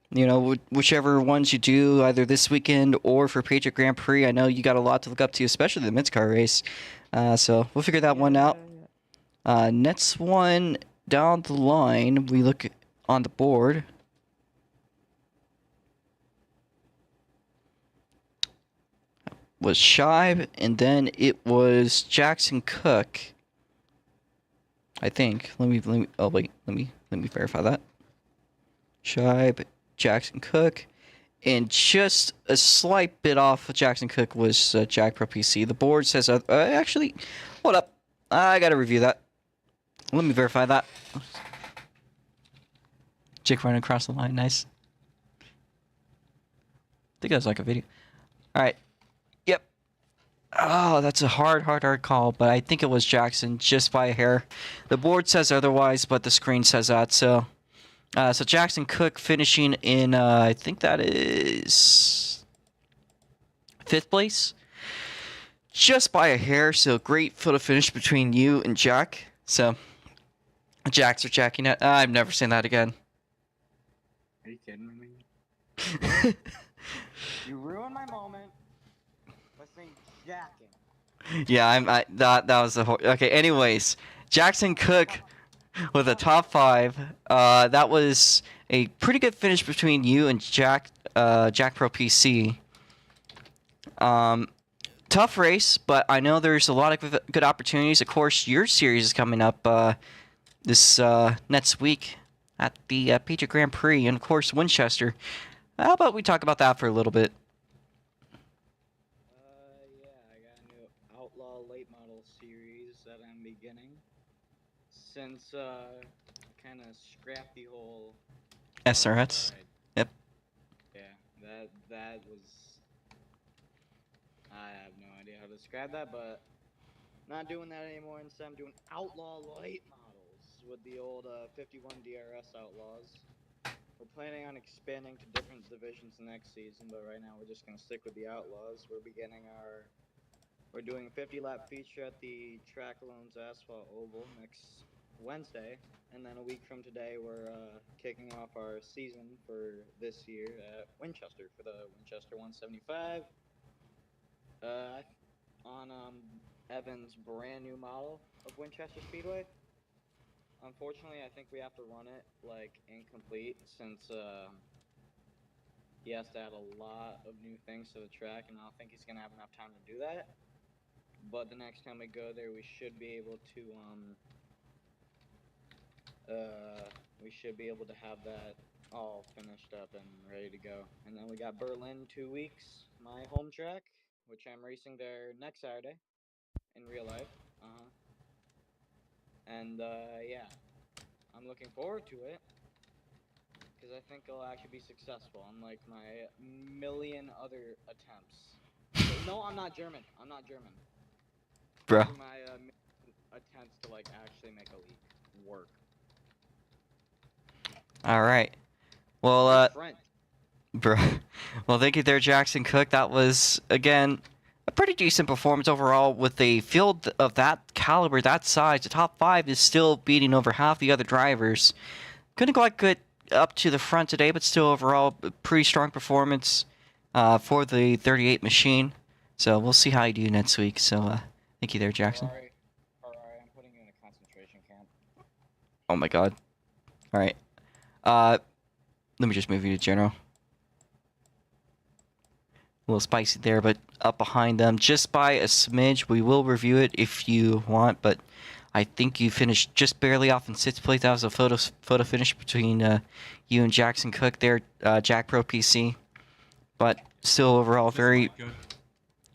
You know, whichever ones you do, either this weekend or for Patriot Grand Prix. I know you got a lot to look up to, especially the Minsk car race. So we'll figure that one out. Next one down the line, we look on the board. Was Shive, and then it was Jackson Cook. I think. Let me. Oh wait. Let me verify that. Shive, Jackson Cook, and just a slight bit off of Jackson Cook was Jack Pro PC. The board says actually, hold up. I gotta review that. Let me verify that. Jake running across the line. Nice. I think that was like a video. All right. Yep. Oh, that's a hard call, but I think it was Jackson just by a hair. The board says otherwise, but the screen says that. So Jackson Cook finishing in, I think that is 5th place. Just by a hair, so great photo finish between you and Jack. So, Jacks are jacking it. I've never seen that again. Are you kidding me? You ruined my moment by saying jacking. Yeah, that was the whole. Okay, anyways, Jackson Cook with a top 5. That was a pretty good finish between you and Jack Pro PC. Tough race, but I know there's a lot of good opportunities. Of course, your series is coming up this next week at the Patriot Grand Prix, and of course Winchester. How about we talk about that for a little bit? Yeah, I got a new Outlaw Late Model series that I'm beginning. Since kind of scrapped the whole SRS. ride. Yep. Yeah, that was. I have no idea how to describe that, but not doing that anymore. Instead, I'm doing Outlaw Light Models with the old 51 DRS Outlaws. We're planning on expanding to different divisions next season, but right now we're just gonna stick with the Outlaws. We're doing a 50-lap feature at the Track Alone's Asphalt Oval next Wednesday, and then a week from today we're kicking off our season for this year at Winchester for the Winchester 175. On Evan's brand new model of Winchester Speedway. Unfortunately, I think we have to run it like incomplete since he has to add a lot of new things to the track, and I don't think he's gonna have enough time to do that. But the next time we go there, we should be able to have that all finished up and ready to go. And then we got Berlin 2 weeks, my home track, which I'm racing there next Saturday in real life. And yeah, I'm looking forward to it because I think it'll actually be successful, unlike my million other attempts. No, I'm not German. I'm not German. Bro. These are my attempts to like actually make a league work. All right. Well, I'm French. bro. Well, thank you there, Jackson Cook. That was, again, a pretty decent performance overall with a field of that caliber, that size. The top 5 is still beating over half the other drivers. Couldn't quite get up to the front today, but still overall a pretty strong performance for the 38 machine. So we'll see how you do next week. So thank you there, Jackson. Ferrari, I'm putting you in a concentration camp. Oh my god. All right. Let me just move you to general. A little spicy there, but up behind them just by a smidge. We will review it if you want, but I think you finished just barely off in 6th place. That was a photo finish between you and Jackson Cook there, Jack Pro PC. But still overall very... Good.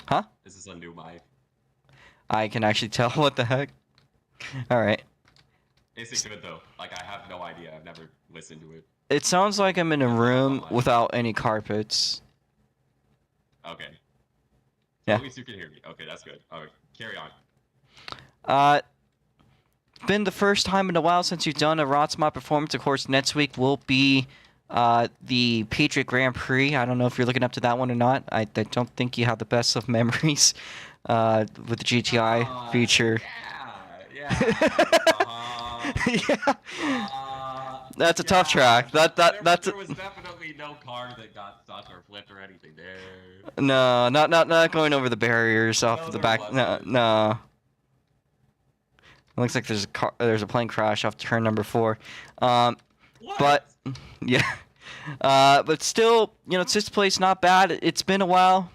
Huh? This is a new mic. I can actually tell. What the heck? Alright. Is it good though? Like, I have no idea. I've never listened to it. It sounds like I'm in a room without any carpets. Okay. Yeah. At least you can hear me. Okay, that's good. Alright, carry on. Been the first time in a while since you've done a ROX mod performance. Of course, next week will be the Patriot Grand Prix. I don't know if you're looking up to that one or not. I don't think you have the best of memories with the GTI feature. Yeah. Yeah. That's a tough track. That's There was definitely no car that got stuck or flipped or anything there. No, not going over the barriers off No, the there back. No, wasn't. no. It looks like there's a plane crash off turn number 4. What? But yeah. But still, you know, 6th place, not bad. It's been a while.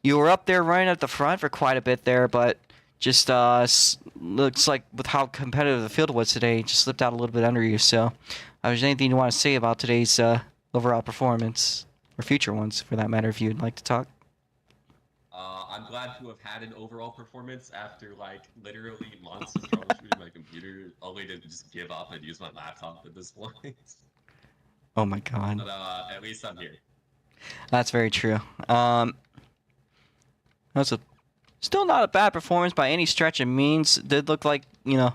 You were up there running at the front for quite a bit there, but just looks like with how competitive the field was today, just slipped out a little bit under you. So, if there's anything you want to say about today's overall performance, or future ones for that matter, if you'd like to talk? I'm glad to have had an overall performance after like literally months of troubleshooting my computer, only to just give up and use my laptop at this point. Oh my god. But at least I'm here. That's very true. That's still not a bad performance by any stretch of means. It did look like, you know,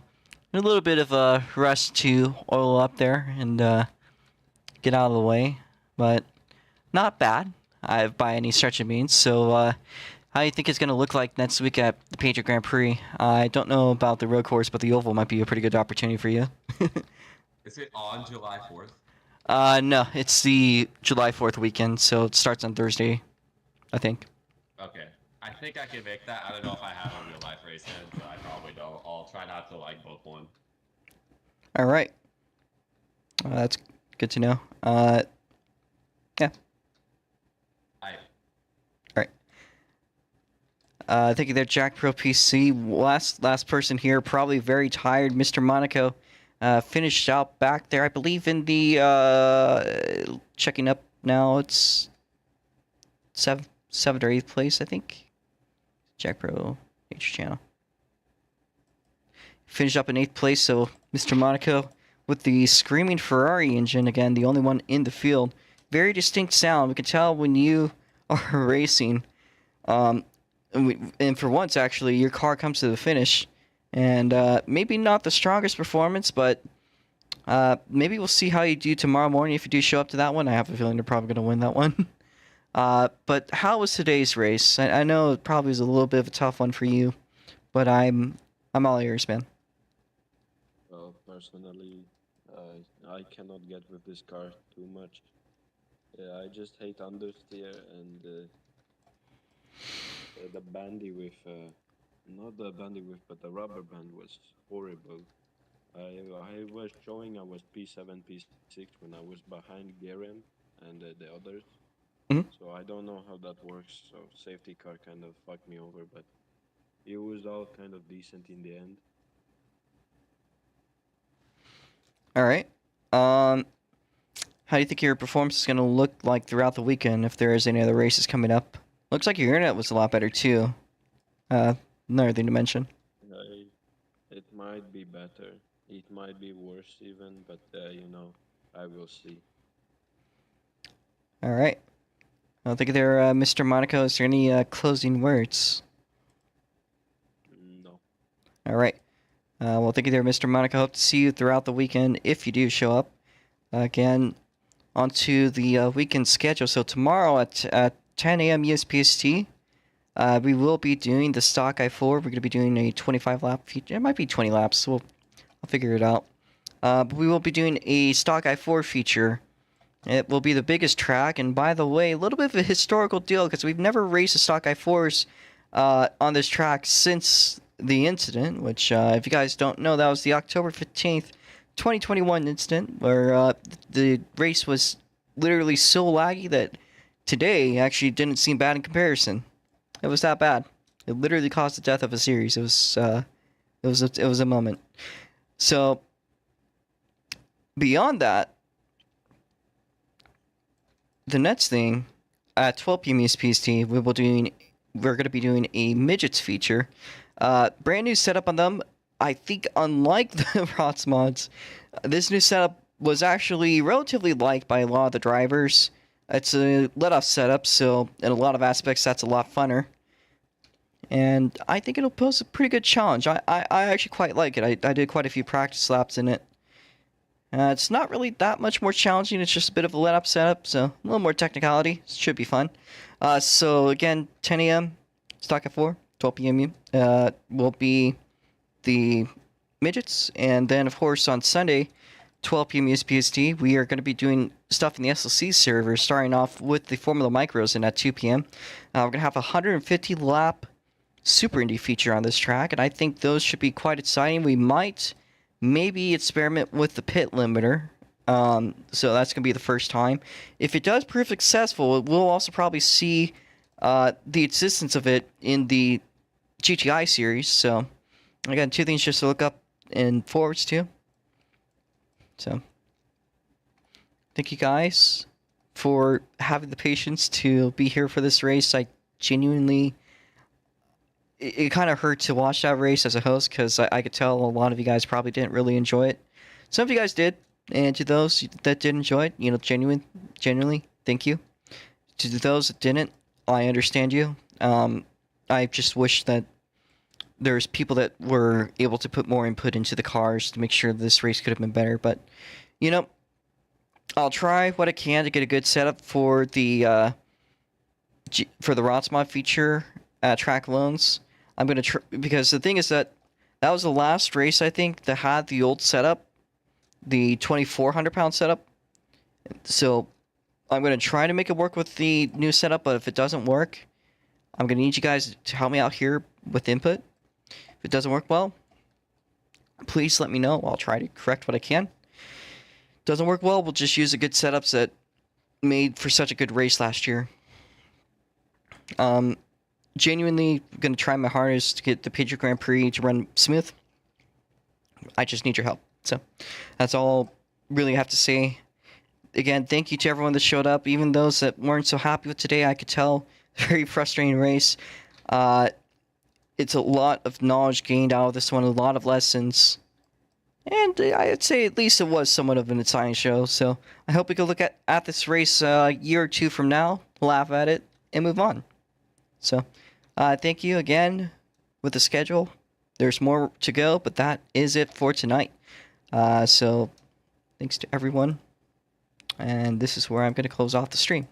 a little bit of a rush to oil up there and get out of the way, but not bad by any stretch of means. So, how do you think it's going to look like next week at the Patriot Grand Prix? I don't know about the road course, but the oval might be a pretty good opportunity for you. Is it on July 4th? No, it's the July 4th weekend, so it starts on Thursday, I think. Okay. I think I can make that. I don't know if I have a real life race then, but I probably don't. I'll try not to like book one. All right. That's good to know. Yeah. Thank you there, Jack Pro PC. Last person here, probably very tired. Mr. Monaco finished out back there, I believe, in the checking up now. It's seventh or 8th place, I think. Jack Pro H channel. Finished up in 8th place, so Mr. Monaco with the screaming Ferrari engine again, the only one in the field. Very distinct sound. We can tell when you are racing. And for once, actually, your car comes to the finish. And maybe not the strongest performance, but maybe we'll see how you do tomorrow morning if you do show up to that one. I have a feeling they're probably going to win that one. But how was today's race? I know it probably was a little bit of a tough one for you, but I'm all ears, man. Well, personally, I cannot get with this car too much. I just hate understeer and the bandy with, not the bandy with, but the rubber band was horrible. I was showing I was P7, P6 when I was behind Guerin and the others. Mhm. So I don't know how that works. So safety car kind of fucked me over, but it was all kind of decent in the end. All right. how do you think your performance is going to look like throughout the weekend if there is any other races coming up? Looks like your internet was a lot better too. Another thing to mention. It might be better. It might be worse even, but you know, I will see. All right. I think there, Mr. Monaco. Is there any closing words? No. All right. Well, thank you there, Mr. Monaco. Hope to see you throughout the weekend if you do show up. Again, onto the weekend schedule. So tomorrow at 10 a.m. USPST, we will be doing the stock I4. We're going to be doing a 25 lap feature. It might be 20 laps. So I'll figure it out. But we will be doing a stock I4 feature. It will be the biggest track, and by the way, a little bit of a historical deal because we've never raced a stock I4s on this track since the incident, which, if you guys don't know, that was the October 15th, 2021 incident where the race was literally so laggy that today actually didn't seem bad in comparison. It was that bad. It literally caused the death of a series. It was a moment. So beyond that, the next thing, at 12 p.m. ESPST, we're going to be doing a midgets feature. Brand new setup on them. I think unlike the ROX mods, this new setup was actually relatively liked by a lot of the drivers. It's a let-off setup, so in a lot of aspects, that's a lot funner. And I think it'll pose a pretty good challenge. I actually quite like it. I did quite a few practice laps in it. It's not really that much more challenging. It's just a bit of a let-up setup, so a little more technicality. Should be fun. So again, 10 a.m. stock at 4, 12 p.m. Will be the midgets, and then of course on Sunday, 12 p.m. USPST, we are going to be doing stuff in the SLC server, starting off with the Formula Micros, and at 2 p.m. We're going to have a 150 lap Super Indy feature on this track, and I think those should be quite exciting. We might maybe experiment with the pit limiter. So that's going to be the first time. If it does prove successful, we'll also probably see the existence of it in the GTI series. So, again, two things just to look up and forwards to. So, thank you guys for having the patience to be here for this race. I genuinely... It kind of hurt to watch that race as a host because I could tell a lot of you guys probably didn't really enjoy it. Some of you guys did, and to those that did enjoy it, genuinely, thank you. To those that didn't, I understand you. I just wish that there's people that were able to put more input into the cars to make sure this race could have been better. But, I'll try what I can to get a good setup for the ROTS mod feature track loans. I'm going to try, because the thing is that was the last race, I think, that had the old setup, the 2,400 pound setup. So I'm going to try to make it work with the new setup, but if it doesn't work, I'm going to need you guys to help me out here with input. If it doesn't work well, please let me know. I'll try to correct what I can. Doesn't work well, we'll just use the good setups that made for such a good race last year. Genuinely going to try my hardest to get the Patriot Grand Prix to run smooth. I just need your help. So that's all really have to say. Again, thank you to everyone that showed up. Even those that weren't so happy with today, I could tell. Very frustrating race. It's a lot of knowledge gained out of this one, a lot of lessons. And I'd say at least it was somewhat of an exciting show. So I hope we can look at this race a year or two from now, laugh at it, and move on. So thank you again with the schedule. There's more to go, but that is it for tonight. So thanks to everyone. And this is where I'm going to close off the stream.